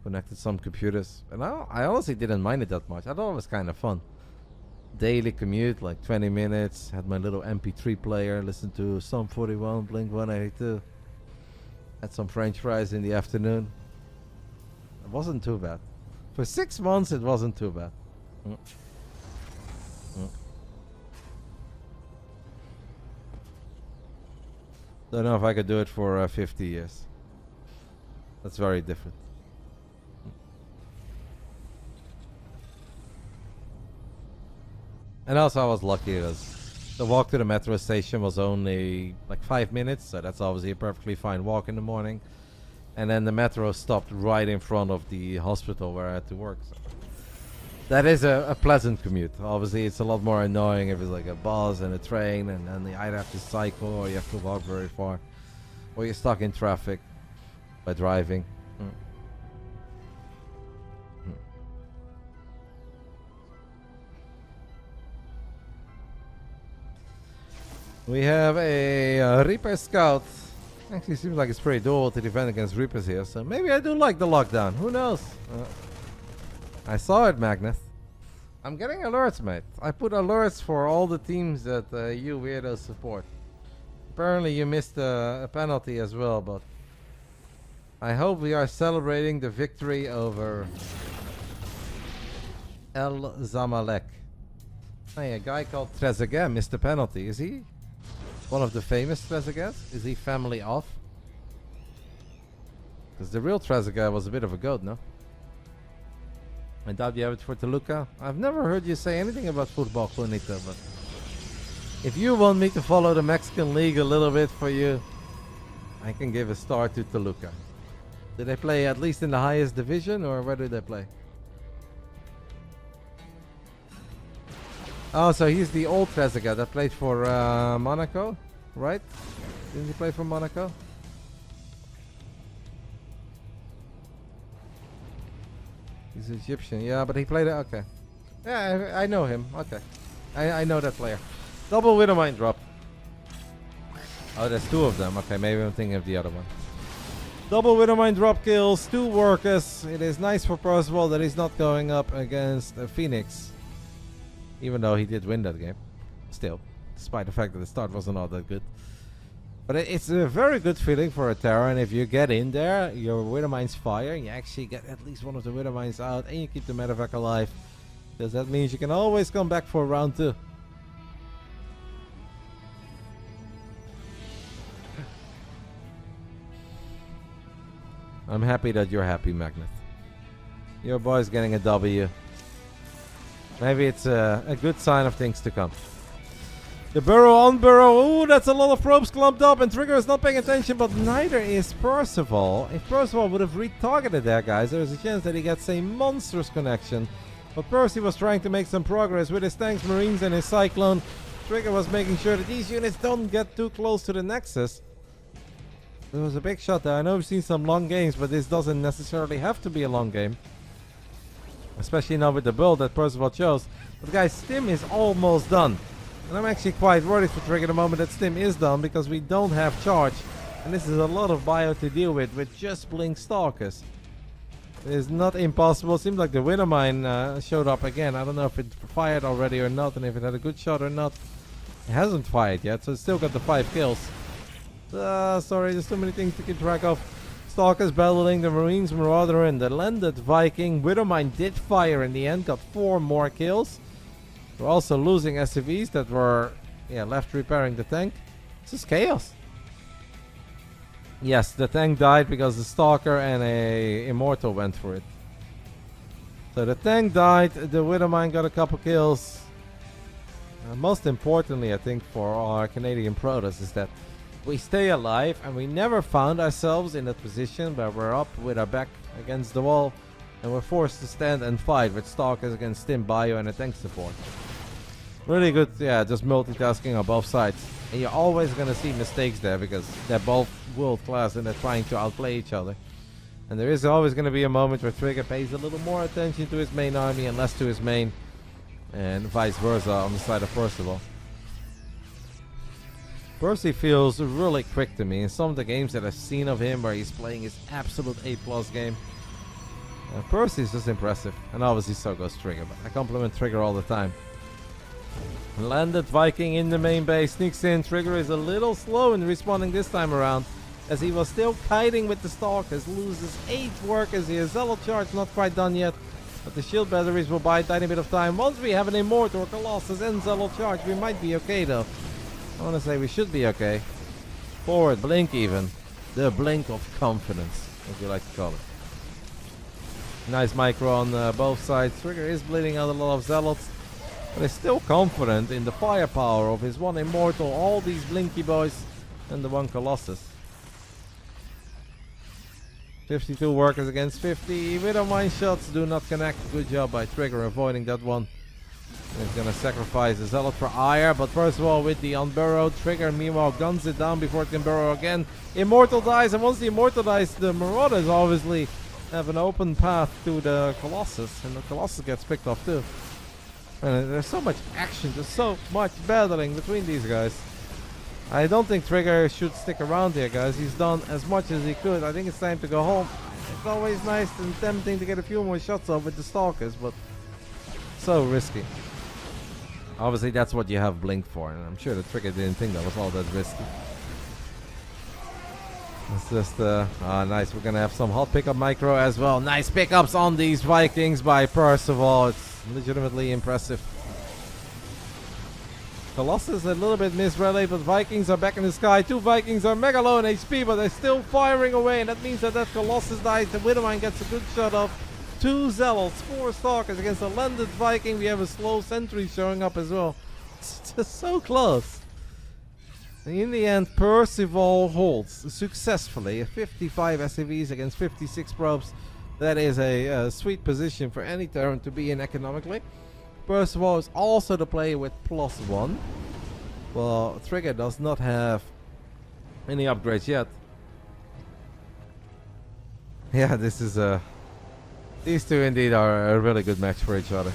connected some computers, and I honestly didn't mind it that much. I thought it was kind of fun. Daily commute, like 20 minutes, had my little MP3 player, listened to Sum 41, Blink 182, had some French fries in the afternoon. It wasn't too bad. For 6 months it wasn't too bad. Don't know if I could do it for 50 years. That's very different. And also I was lucky because the walk to the metro station was only like 5 minutes, so that's obviously a perfectly fine walk in the morning. And then the metro stopped right in front of the hospital where I had to work. So that is a pleasant commute. Obviously, it's a lot more annoying if it's like a bus and a train, and then you either have to cycle or you have to walk very far, or you're stuck in traffic by driving. We have a Reaper Scout. Actually, seems like it's pretty doable to defend against Reapers here, so maybe I do like the lockdown. Who knows? I saw it, Magnus. I'm getting alerts, mate. I put alerts for all the teams that you weirdos support. Apparently, you missed a penalty as well, but I hope we are celebrating the victory over El Zamalek. Hey, a guy called Trezeguet missed a penalty. Is he one of the famous Trezeguets? Is he family off? Because the real Trezeguet was a bit of a goat, no? I doubt you have it for Toluca. I've never heard you say anything about football, Juanito, but if you want me to follow the Mexican League a little bit for you, I can give a star to Toluca. Do they play at least in the highest division, or where do they play? Oh, so he's the old Trezeguet that played for Monaco, right? Didn't he play for Monaco? He's Egyptian, yeah, but he played it. Okay, yeah, I know him. Okay, I know that player. Double Widowmine drop. Oh, there's two of them. Okay, maybe I'm thinking of the other one. Double Widowmine drop kills, 2 workers. It is nice for Percival that he's not going up against Phoenix. Even though he did win that game. Still. Despite the fact that the start wasn't all that good. But it's a very good feeling for a Terran. If you get in there, your Widowmines fire, and you actually get at least one of the Widowmines out, and you keep the medevac alive. Because that means you can always come back for round 2. I'm happy that you're happy, Magnet. Your boy's getting a W. Maybe it's a good sign of things to come. The burrow on burrow. Ooh, that's a lot of probes clumped up, and Trigger is not paying attention, but neither is Percival. If Percival would have retargeted that, guys, there's a chance that he gets a monstrous connection. But Percy was trying to make some progress with his tanks, marines, and his cyclone. Trigger was making sure that these units don't get too close to the nexus. There was a big shot there. I know we've seen some long games, but this doesn't necessarily have to be a long game. Especially now with the build that Percival chose. But guys, Stim is almost done. And I'm actually quite worried for Trigger the moment that Stim is done, because we don't have charge. And this is a lot of bio to deal with just Blink Stalkers. It is not impossible. Seems like the Widowmine showed up again. I don't know if it fired already or not, and if it had a good shot or not. It hasn't fired yet, so it's still got the 5 kills. Sorry, there's too many things to keep track of. Stalkers battling the Marines, Marauder, and the landed Viking. Widowmine did fire in the end, got 4 more kills. We're also losing SCVs that were left repairing the tank. This is chaos. Yes, the tank died because the Stalker and a Immortal went for it. So the tank died, the Widowmine got a couple kills. Most importantly, I think, for our Canadian Protoss is that we stay alive, and we never found ourselves in that position where we're up with our back against the wall and we're forced to stand and fight with Stalkers against Stim, Bio, and a tank support. Really good, just multitasking on both sides. And you're always going to see mistakes there because they're both world class and they're trying to outplay each other. And there is always going to be a moment where Trigger pays a little more attention to his main army and less to his main, and vice versa on the side of Percival. Percy feels really quick to me in some of the games that I've seen of him where he's playing his absolute A+ game. Percy is just impressive, and obviously so goes Trigger, but I compliment Trigger all the time. Landed Viking in the main base, sneaks in. Trigger is a little slow in responding this time around, as he was still kiting with the Stalkers. Loses 8 workers here. Zealot charge not quite done yet, but the shield batteries will buy a tiny bit of time. Once we have an Immortal, Colossus, and Zealot charge, we might be okay though. I want to say we should be okay. Forward blink even. The blink of confidence, as you like to call it. Nice micro on both sides. Trigger is bleeding out a lot of Zealots, but is still confident in the firepower of his one Immortal, all these Blinky boys, and the one Colossus. 52 workers against 50. Widow mine shots do not connect. Good job by Trigger avoiding that one. He's gonna sacrifice the Zealot for Ire, but first of all with the unburrowed, Trigger meanwhile guns it down before it can burrow again. Immortal dies, and once the Immortal dies, the Marauders obviously have an open path to the Colossus, and the Colossus gets picked off too. And there's so much action, there's so much battling between these guys. I don't think Trigger should stick around here, guys. He's done as much as he could. I think it's time to go home. It's always nice and tempting to get a few more shots off with the Stalkers, but so risky. Obviously, that's what you have Blink for, and I'm sure the Trigger didn't think that was all that risky. It's just, nice. We're gonna have some hot pickup micro as well. Nice pickups on these Vikings by Percival. It's legitimately impressive. Colossus a little bit misrelayed, but Vikings are back in the sky. 2 Vikings are mega low in HP, but they're still firing away, and that means that Colossus dies. The Widowmine gets a good shot off. 2 Zealots, 4 Stalkers against a landed Viking. We have a slow sentry showing up as well. It's just so close. And in the end, Percival holds successfully 55 SCVs against 56 probes. That is a sweet position for any Terran to be in economically. Percival is also the player with +1. Well, Trigger does not have any upgrades yet. Yeah, this is these two indeed are a really good match for each other.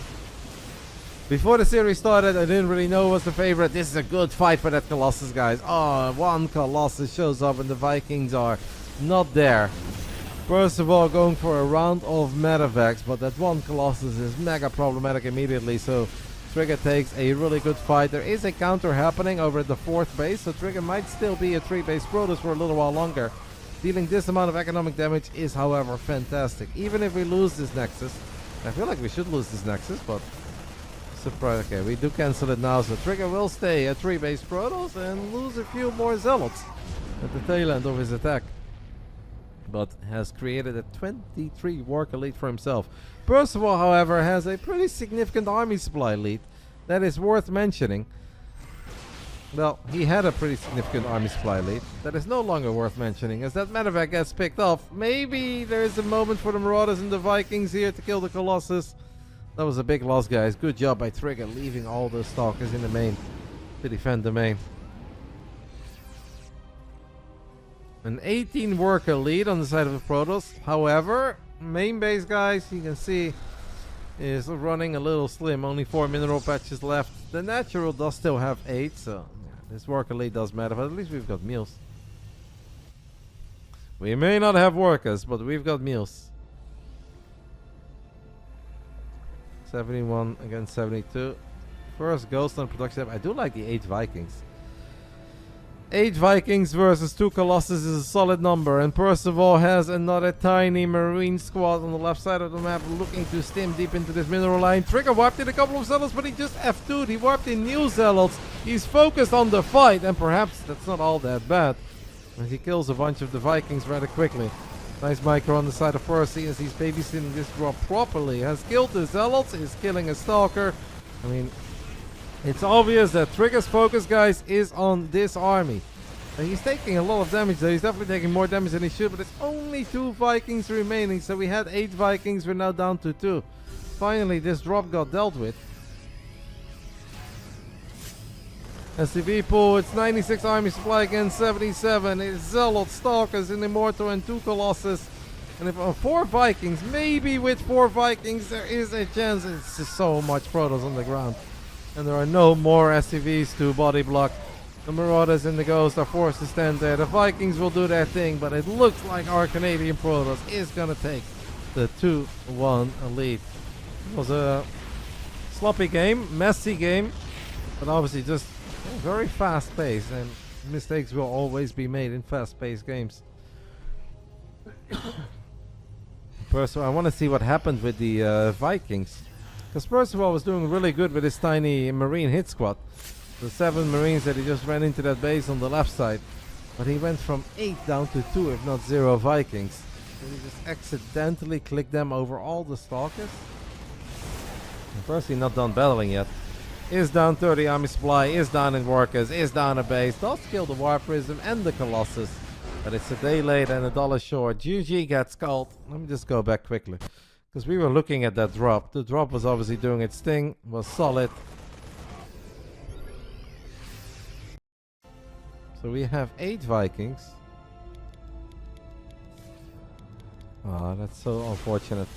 Before the series started, I didn't really know who was the favorite. This is a good fight for that Colossus, guys. Oh, one Colossus shows up and the Vikings are not there. First of all, going for a round of medevacs, but that one Colossus is mega problematic immediately, so Trigger takes a really good fight. There is a counter happening over at the 4th base, so Trigger might still be a 3-base Protoss for a little while longer. Dealing this amount of economic damage is, however, fantastic. Even if we lose this Nexus, I feel like we should lose this Nexus, but surprise. Okay, we do cancel it now, so Trigger will stay a 3-base Protoss and lose a few more Zealots at the tail end of his attack. But has created a 23 worker lead for himself. Percival, however, has a pretty significant army supply lead that is worth mentioning. Well, he had a pretty significant army supply lead that is no longer worth mentioning, as that medevac gets picked off. Maybe there's a moment for the Marauders and the Vikings here to kill the Colossus. That was a big loss, guys. Good job by Trigger, leaving all the Stalkers in the main to defend the main. An 18 worker lead on the side of the Protoss. However, main base, guys, you can see is running a little slim. Only 4 mineral patches left. The natural does still have 8, so yeah, this worker lead does matter, but at least we've got meals. We may not have workers, but we've got meals. 71 against 72. First ghost on production. I do like the 8 Vikings. 8 Vikings versus 2 Colossus is a solid number, and Percival has another tiny marine squad on the left side of the map looking to stim deep into this mineral line. Trigger warped in a couple of Zealots, but he just F2'd. He warped in new Zealots. He's focused on the fight, and perhaps that's not all that bad. And he kills a bunch of the Vikings rather quickly. Nice micro on the side of Percy as he's babysitting this drop properly. Has killed the Zealots, is killing a Stalker. I mean, it's obvious that Trigger's focus, guys, is on this army. He's taking a lot of damage though. He's definitely taking more damage than he should, but it's only 2 Vikings remaining. So we had 8 Vikings, we're now down to 2. Finally, this drop got dealt with. SCV pool, it's 96 army supply against 77. It's Zealot, Stalkers, an Immortal, and 2 Colossus. And if 4 Vikings, maybe with 4 Vikings, there is a chance. It's just so much Protoss on the ground. And there are no more SCVs to body block. The Marauders and the Ghost are forced to stand there. The Vikings will do their thing, but it looks like our Canadian Protoss is going to take the 2-1 lead. It was a sloppy game, messy game, but obviously just very fast paced, and mistakes will always be made in fast paced games. Percival, I want to see what happened with the Vikings, because Percival was doing really good with his tiny Marine hit squad. The 7 Marines that he just ran into that base on the left side, but he went from 8 down to 2, if not 0 Vikings. Did he just accidentally click them over all the Stalkers? Percy not done battling yet. Is down 30 army supply, is down in workers, is down a base, does kill the War Prism and the Colossus. But it's a day late and $1 short. GG gets called. Let me just go back quickly. Because we were looking at that drop. The drop was obviously doing its thing. Was solid. So we have 8 Vikings. Oh, that's so unfortunate.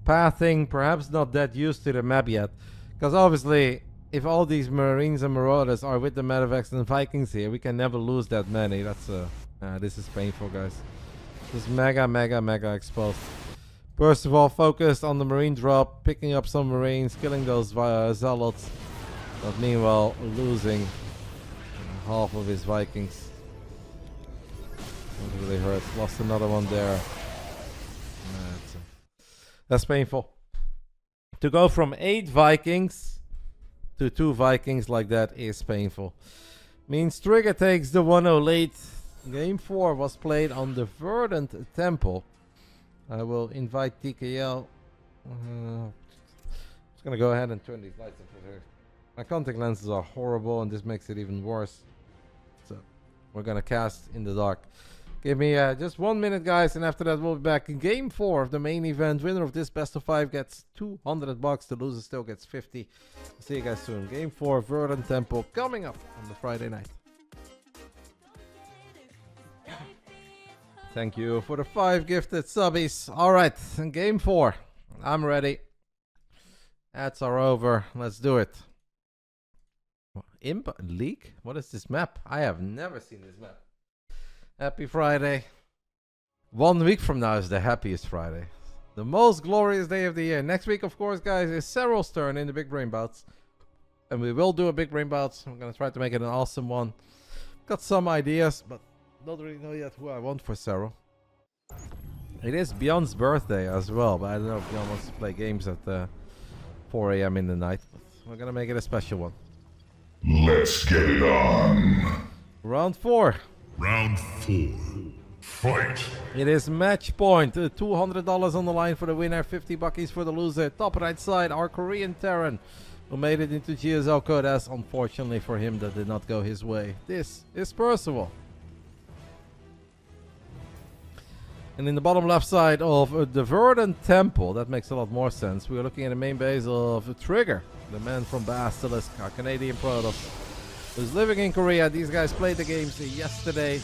Pathing, perhaps not that used to the map yet. Because obviously, if all these Marines and Marauders are with the Medevacs and Vikings here, we can never lose that many. That's this is painful, guys. Just mega exposed. Percival focused on the Marine drop, picking up some Marines, killing those Zealots. But meanwhile, losing half of his Vikings. That really hurts. Lost another one there. That's painful. To go from 8 Vikings to 2 Vikings like that is painful. Means Trigger takes the 1-0 lead. Game 4 was played on the Verdant Temple. I will invite TKL. Just gonna go ahead and turn these lights up for here. My contact lenses are horrible and this makes it even worse. So we're gonna cast in the dark. Give me just 1 minute, guys, and after that we'll be back in Game 4 of the main event. Winner of this best of 5 gets $200. The loser still gets 50. See you guys soon. Game 4, Verdant Temple, coming up on the Friday night. Thank you for the 5 gifted subbies. Alright, Game 4. I'm ready. Ads are over. Let's do it. Imp League? What is this map? I have never seen this map. Happy Friday. 1 week from now is the happiest Friday. The most glorious day of the year. Next week, of course, guys, is Cyril's turn in the Big Brain Bouts. And we will do a Big Brain Bouts. I'm going to try to make it an awesome one. Got some ideas, but don't really know yet who I want for Cyril. It is Beyond's birthday as well, but I don't know if Beyond wants to play games at 4 a.m. in the night. But we're going to make it a special one. Let's get it on. Round 4. Round 4. Fight. It is match point. $200 on the line for the winner. 50 buckies for the loser. Top right side, our Korean Terran, who made it into GSL Codes. Unfortunately for him, that did not go his way. This is Percival. And in the bottom left side of the Verdant Temple, that makes a lot more sense. We are looking at the main base of Trigger, the man from Basilisk, our Canadian Protoss, who's living in Korea. These guys played the games yesterday,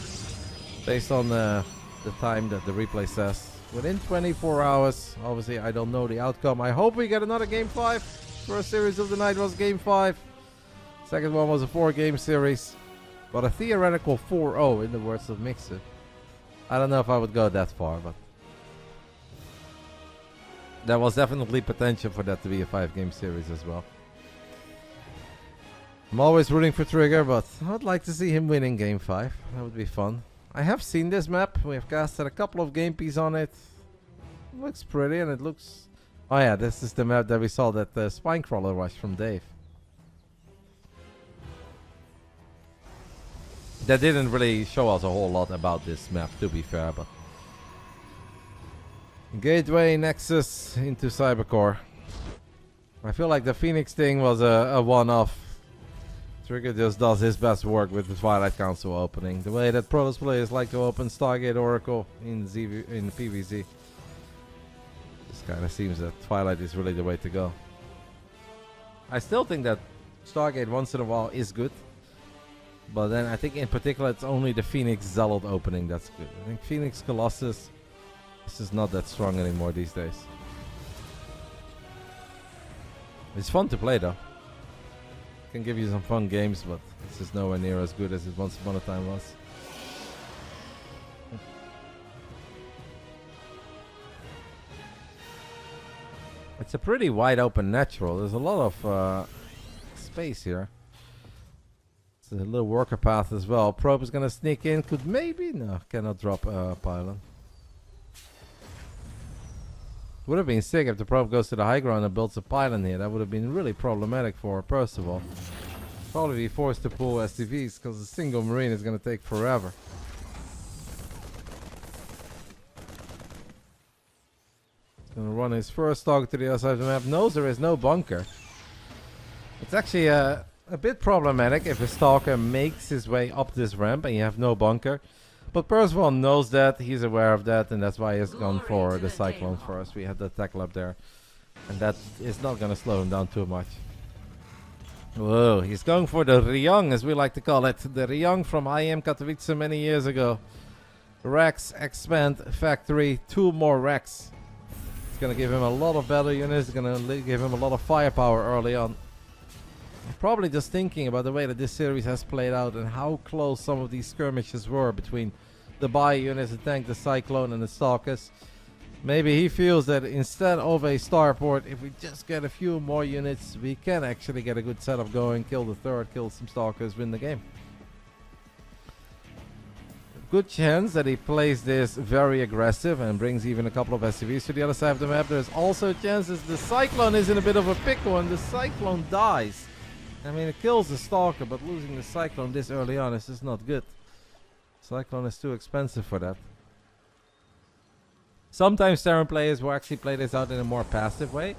based on the time that the replay says. Within 24 hours, obviously I don't know the outcome. I hope we get another Game 5. First series of the night was Game 5. Second one was a 4-game series. But a theoretical 4-0 in the words of Mixer. I don't know if I would go that far, but there was definitely potential for that to be a 5-game series as well. I'm always rooting for Trigger, but I would like to see him winning Game 5. That would be fun. I have seen this map. We have casted a couple of game pieces on it. It looks pretty, and it looks... Oh yeah, this is the map that we saw that the Spinecrawler was from Dave. That didn't really show us a whole lot about this map, to be fair, but... Gateway, Nexus, into Cybercore. I feel like the Phoenix thing was a one-off. Trigger just does his best work with the Twilight Council opening. The way that Protoss players like to open Stargate Oracle in PvZ. Just kind of seems that Twilight is really the way to go. I still think that Stargate once in a while is good. But then I think in particular it's only the Phoenix Zealot opening that's good. I think Phoenix Colossus, this is not that strong anymore these days. It's fun to play though. Can give you some fun games, but it's just nowhere near as good as it once upon a time was. It's a pretty wide open natural. There's a lot of space here. It's a little worker path as well. Probe is gonna sneak in. Could maybe? No, cannot drop a pylon. Would have been sick if the probe goes to the high ground and builds a pylon here. That would have been really problematic for Percival. Probably be forced to pull STVs because a single marine is going to take forever. He's going to run his first target to the other side of the map. Knows there is no bunker. It's actually a bit problematic if a stalker makes his way up this ramp and you have no bunker. But Percival knows that, he's aware of that, and that's why he's gone for the Cyclone first. We had the tackle up there, and that is not going to slow him down too much. Whoa, he's going for the Ryong, as we like to call it. The Ryong from IM Katowice many years ago. Rex, Expand, Factory, 2 more Rex. It's going to give him a lot of battle units, it's going to give him a lot of firepower early on. I'm probably just thinking about the way that this series has played out and how close some of these skirmishes were between the bio units, the tank, the Cyclone, and the Stalkers. Maybe he feels that instead of a starport, if we just get a few more units, we can actually get a good setup going, kill the third, kill some Stalkers, win the game. Good chance that he plays this very aggressive and brings even a couple of SCVs to the other side of the map. There's also chances the Cyclone is in a bit of a pickle and the Cyclone dies. I mean, it kills the Stalker, but losing the Cyclone this early on is just not good. Cyclone is too expensive for that. Sometimes Terran players will actually play this out in a more passive way,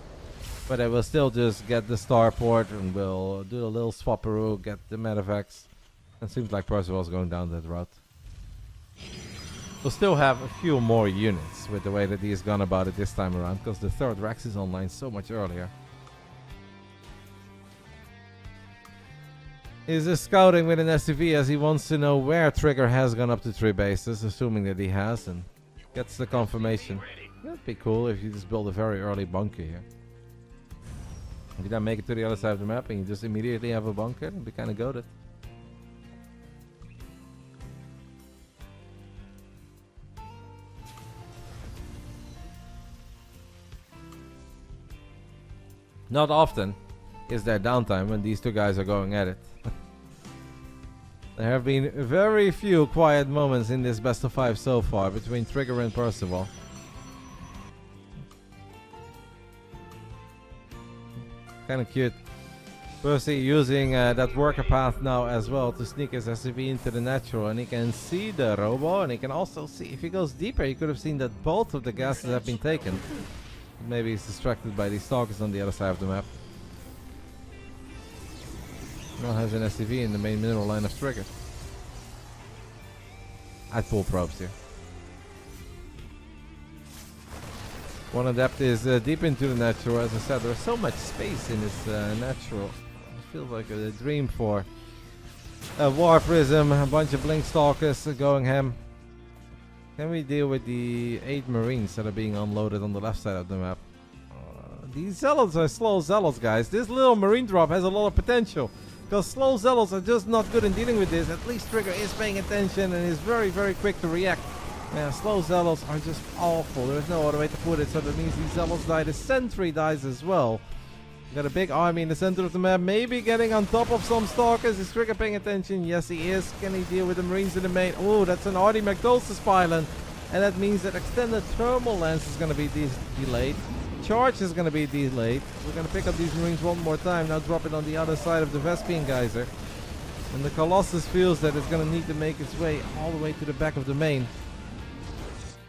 but they will still just get the starport and will do a little swapperoo, get the medevacs. It seems like Percival is going down that route. We'll still have a few more units with the way that he's gone about it this time around, because the third Rex is online so much earlier. He's just scouting with an SCV as he wants to know where Trigger has gone up to 3 bases, assuming that he has, and gets the confirmation. That'd be cool if you just build a very early bunker here. If you then make it to the other side of the map and you just immediately have a bunker, it'd be kind of goated. Not often is there downtime when these 2 guys are going at it. There have been very few quiet moments in this best of 5 so far between Trigger and Percival. Kind of cute. Percy using that worker path now as well to sneak his SCV into the natural, and he can see the robo, and he can also see, if he goes deeper, he could have seen that both of the gases have been taken. Maybe he's distracted by these Stalkers on the other side of the map. Now has an SCV in the main mineral line of Trigger. I'd pull probes here. One adept is deep into the natural. As I said, there's so much space in this natural. It feels like a dream for a War Prism, a bunch of Blink Stalkers going ham. Can we deal with the 8 Marines that are being unloaded on the left side of the map? These Zealots are slow Zealots, guys. This little Marine drop has a lot of potential. Because slow Zealots are just not good in dealing with this. At least Trigger is paying attention and is very, very quick to react. Yeah, slow Zealots are just awful. There's no other way to put it. So that means these Zealots die. The Sentry dies as well. Got a big army in the center of the map. Maybe getting on top of some Stalkers. Is Trigger paying attention? Yes, he is. Can he deal with the Marines in the main? Oh, that's an Artie McDulcis pylon. And that means that extended thermal lance is going to be delayed. Charge is going to be delayed. We're going to pick up these Marines one more time. Now drop it on the other side of the Vespine Geyser. And the Colossus feels that it's going to need to make its way all the way to the back of the main.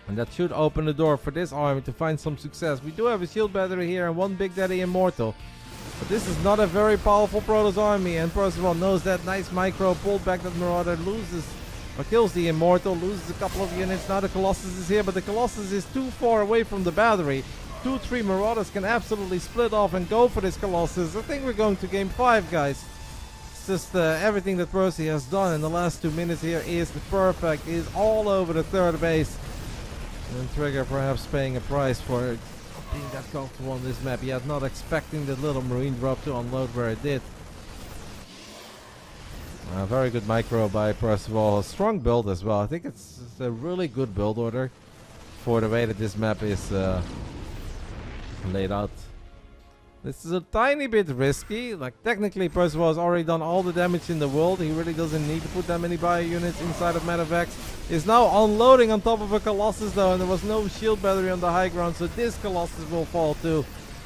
And that should open the door for this army to find some success. We do have a shield battery here and 1 Big Daddy Immortal. But this is not a very powerful Protoss army. And Percival knows that. Nice micro. Pulled back that Marauder. Loses or kills the Immortal. Loses a couple of units. Now the Colossus is here. But the Colossus is too far away from the battery. 2-3 Marauders can absolutely split off and go for this Colossus. I think we're going to game 5, guys. It's just everything that Percy has done in the last 2 minutes here is perfect. Is all over the third base. And Trigger perhaps paying a price for being that comfortable on this map. Yet not expecting the little Marine drop to unload where it did. Very good micro by Percival. A strong build as well. I think it's a really good build order for the way that this map is laid out. This is a tiny bit risky. Like, technically Percival has already done all the damage in the world. He really doesn't need to put that many bio units inside of medevacs. Is now unloading on top of a Colossus though, and there was no shield battery on the high ground, so this Colossus will fall too.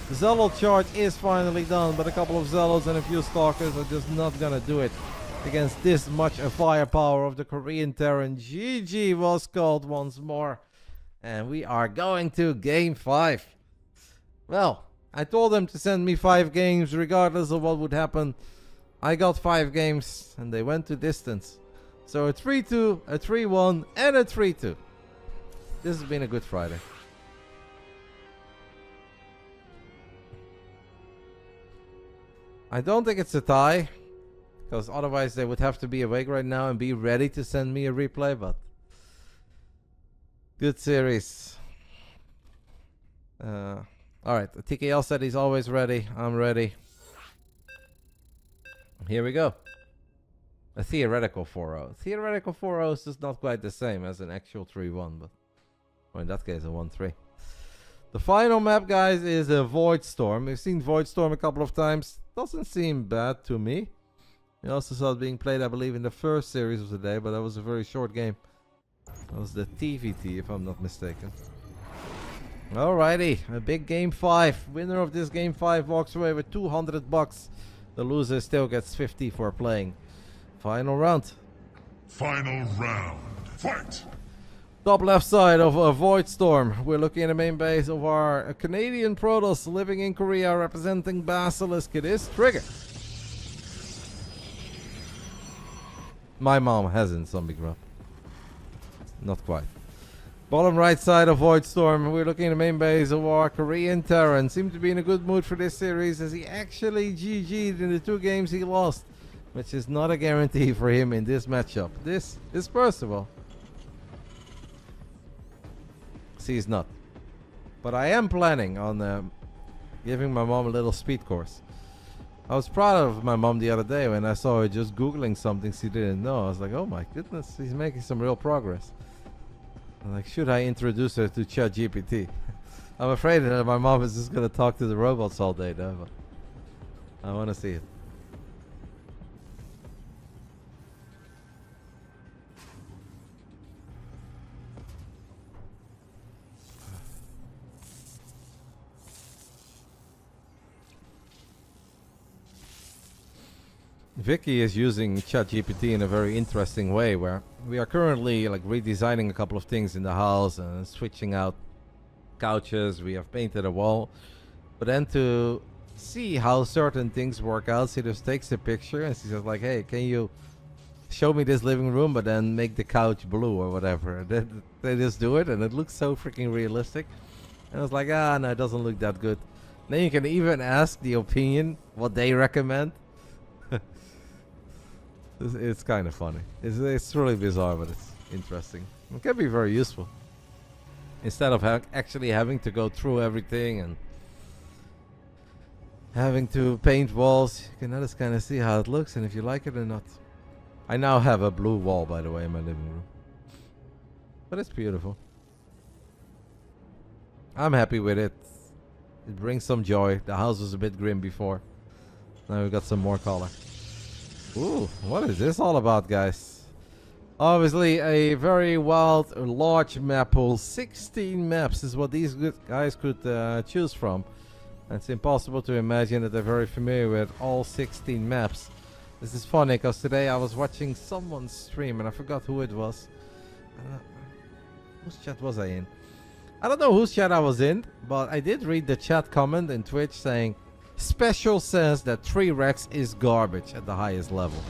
The Zealot charge is finally done, but a couple of Zealots and a few Stalkers are just not gonna do it against this much of firepower of the Korean Terran. GG was called once more, and we are going to game 5. Well, I told them to send me 5 games regardless of what would happen. I got 5 games and they went to distance. So a 3-2, a 3-1, and a 3-2. This has been a good Friday. I don't think it's a tie, because otherwise they would have to be awake right now and be ready to send me a replay, but good series. Alright, TKL said he's always ready. I'm ready. Here we go. A theoretical 4-0. Theoretical 4-0 is just not quite the same as an actual 3-1, but or in that case a 1-3. The final map, guys, is a Void Storm. We've seen Void Storm a couple of times. Doesn't seem bad to me. We also saw it being played, I believe, in the first series of the day, but that was a very short game. That was the TVT, if I'm not mistaken. Alrighty, a big game 5. Winner of this game 5 walks away with $200. The loser still gets 50 for playing. Final round. Final round. Fight! Top left side of a Void Storm. We're looking at the main base of our Canadian Protoss living in Korea, representing Basilisk. It is Trigger. My mom hasn't zombie grub. Not quite. Bottom right side of Void Storm. We're looking at the main base of our Korean Terran. Seemed to be in a good mood for this series as he actually GG'd in the 2 games he lost, which is not a guarantee for him in this matchup. This is Percival. He's not. But I am planning on giving my mom a little speed course. I was proud of my mom the other day when I saw her just Googling something she didn't know. I was like, oh my goodness, she's making some real progress. I'm like, should I introduce her to ChatGPT? I'm afraid that my mom is just going to talk to the robots all day though, but I want to see it. Vicky is using ChatGPT in a very interesting way, where we are currently like redesigning a couple of things in the house and switching out couches. We have painted a wall, but then to see how certain things work out, she just takes a picture and she says like, hey, can you show me this living room but then make the couch blue or whatever. And then they just do it and it looks so freaking realistic. And I was like, no, it doesn't look that good. Then you can even ask the opinion what they recommend. It's kind of funny. It's really bizarre, but it's interesting. It can be very useful. Instead of actually having to go through everything and having to paint walls, you can just kind of see how it looks and if you like it or not. I now have a blue wall, by the way, in my living room. But it's beautiful. I'm happy with it. It brings some joy. The house was a bit grim before. Now we've got some more color. Ooh, what is this all about, guys? Obviously, a very wild, large map pool. 16 maps is what these guys could choose from. It's impossible to imagine that they're very familiar with all 16 maps. This is funny, because today I was watching someone's stream, and I forgot who it was. Whose chat was I in? I don't know whose chat I was in, but I did read the chat comment in Twitch saying, Special says that 3 Rex is garbage at the highest level.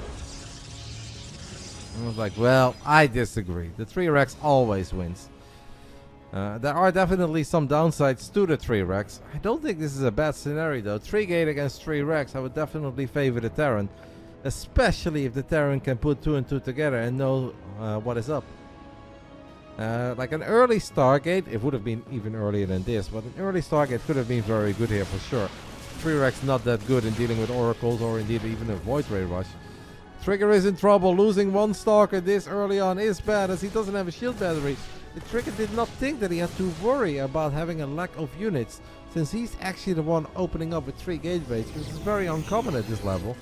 I was like, well, I disagree. The 3 Rex always wins. There are definitely some downsides to the 3 Rex. I don't think this is a bad scenario though. 3 Gate against 3 Rex, I would definitely favor the Terran. Especially if the Terran can put 2 and 2 together and know what is up. Like an early Stargate, it would have been even earlier than this, but an early Stargate could have been very good here for sure. 3 Rex not that good in dealing with oracles or indeed even a void ray rush. Trigger is in trouble. Losing 1 Stalker this early on is bad as he doesn't have a shield battery. The Trigger did not think that he had to worry about having a lack of units, since he's actually the one opening up with 3 gateways, which is very uncommon at this level.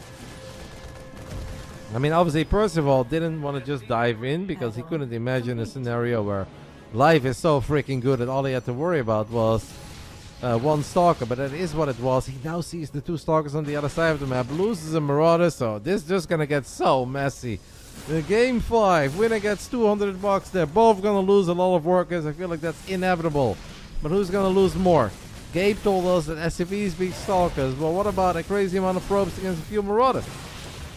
I mean, obviously Percival didn't want to just dive in because he couldn't imagine a scenario where life is so freaking good that all he had to worry about was 1 Stalker, but that is what it was. He now sees the 2 Stalkers on the other side of the map, loses a Marauder, so this is just gonna get so messy. Game 5, winner gets $200. They're both gonna lose a lot of workers. I feel like that's inevitable. But who's gonna lose more? Gabe told us that SCVs beat Stalkers. Well, what about a crazy amount of probes against a few Marauders?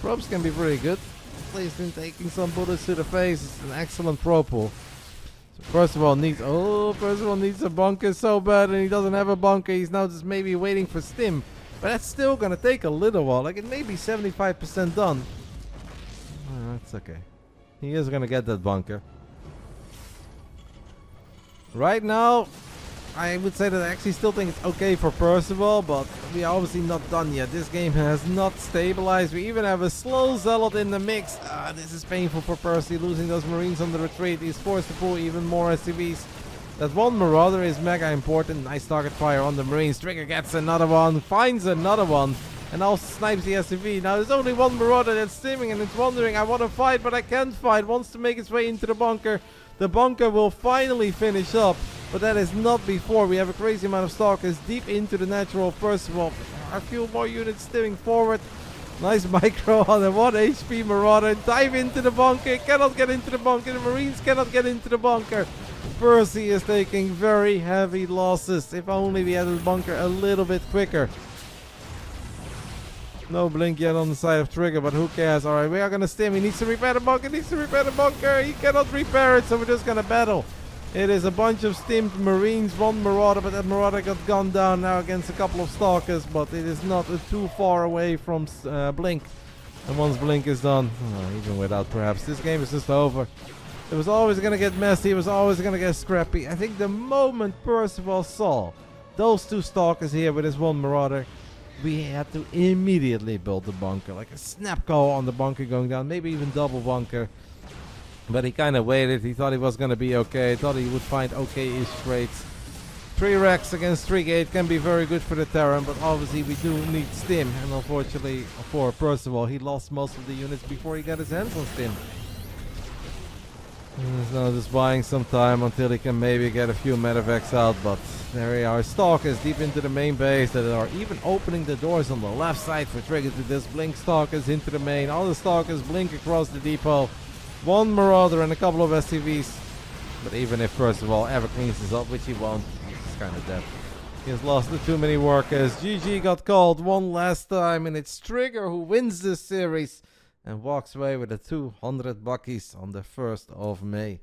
Probes can be pretty good. pleased in taking some bullets to the face. It's an excellent pro pull. So Percival needs a bunker so bad, and he doesn't have a bunker. He's now just maybe waiting for stim. But that's still gonna take a little while. Like, it may be 75% done. Oh, that's okay. He is gonna get that bunker. Right now, I would say that I actually still think it's okay for Percival, but we are obviously not done yet. This game has not stabilized. We even have a slow zealot in the mix. This is painful for Percy, losing those Marines on the retreat. He's forced to pull even more SCVs. That one Marauder is mega important. Nice target fire on the Marines. Trigger gets another one, finds another one, and now snipes the SCV. Now there's only one Marauder that's stimming, and it's wondering, I want to fight, but I can't fight. Wants to make its way into the bunker. The bunker will finally finish up, but that is not before. We have a crazy amount of Stalkers deep into the natural. First of all, a few more units stimming forward. Nice micro on a 1 HP Marauder. Dive into the bunker. Cannot get into the bunker. The Marines cannot get into the bunker. Percy is taking very heavy losses. If only we had the bunker a little bit quicker. No blink yet on the side of Trigger, but who cares? Alright, we are gonna stim. He needs to repair the bunker. He cannot repair it, so we're just gonna battle. It is a bunch of stimmed Marines, one Marauder, but that Marauder got gunned down now against a couple of Stalkers, but it is not too far away from Blink. And once Blink is done, even without perhaps, this game is just over. It was always going to get messy, it was always going to get scrappy. I think the moment Percival saw those two Stalkers here with his one Marauder, we had to immediately build the bunker. Like a snap call on the bunker going down, maybe even double bunker. But he kind of waited. He thought he was going to be okay. He thought he would find okay-ish trades. 3 Rex against 3 Gate can be very good for the Terran, but obviously we do need stim. And unfortunately for Percival, he lost most of the units before he got his hands on stim. He's now just buying some time until he can maybe get a few medevacs out, but there we are. Stalkers deep into the main base that are even opening the doors on the left side for Trigger to just blink Stalkers into the main. All the Stalkers blink across the depot. One Marauder and a couple of SCVs. But even if Percival ever cleans this up, which he won't, he's kind of dead. He has lost too many workers. GG got called one last time, and it's Trigger who wins this series and walks away with the 200 buckies on the 1st of May.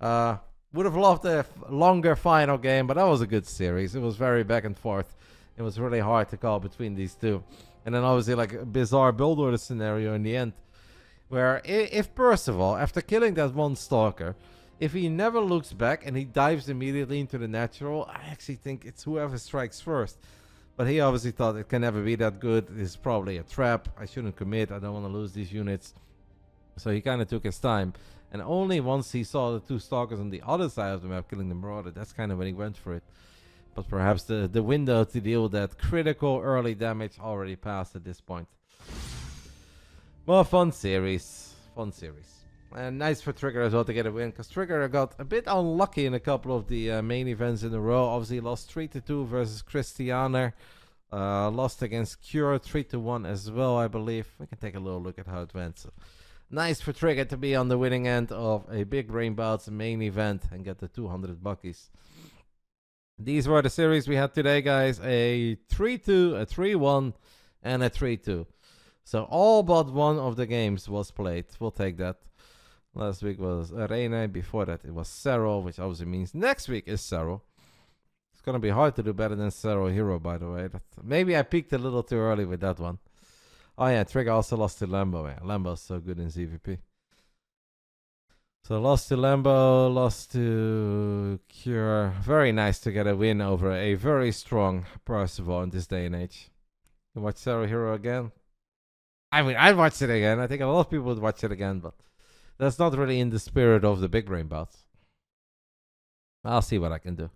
Would have loved a longer final game, but that was a good series. It was very back and forth. It was really hard to call between these two. And then obviously like a bizarre build order scenario in the end, where if Percival, after killing that one Stalker, if he never looks back and he dives immediately into the natural, I actually think it's whoever strikes first. But he obviously thought it can never be that good. This is probably a trap. I shouldn't commit. I don't want to lose these units. So he kind of took his time. And only once he saw the two Stalkers on the other side of the map killing the Marauder, that's kind of when he went for it. But perhaps the window to deal with that critical early damage already passed at this point. Well, fun series. And nice for Trigger as well to get a win, because Trigger got a bit unlucky in a couple of the main events in a row. Obviously lost 3-2 versus Christianer. Lost against Cure 3-1 as well, I believe. We can take a little look at how it went. So, nice for Trigger to be on the winning end of a Big Brain Bouts main event and get the 200 buckies. These were the series we had today, guys. A 3-2, a 3-1, and a 3-2. So all but one of the games was played. We'll take that. Last week was Arena. Before that, it was Cerro, which obviously means next week is Cerro. It's going to be hard to do better than Cerro Hero, by the way. Maybe I peaked a little too early with that one. Oh, yeah, Trigger also lost to Lambo. Yeah, Lambo's so good in ZVP. So lost to Lambo, lost to Cure. Very nice to get a win over a very strong Percival in this day and age. You watch Cerro Hero again? I mean, I'd watch it again. I think a lot of people would watch it again, but that's not really in the spirit of the Big Brain Bouts. I'll see what I can do.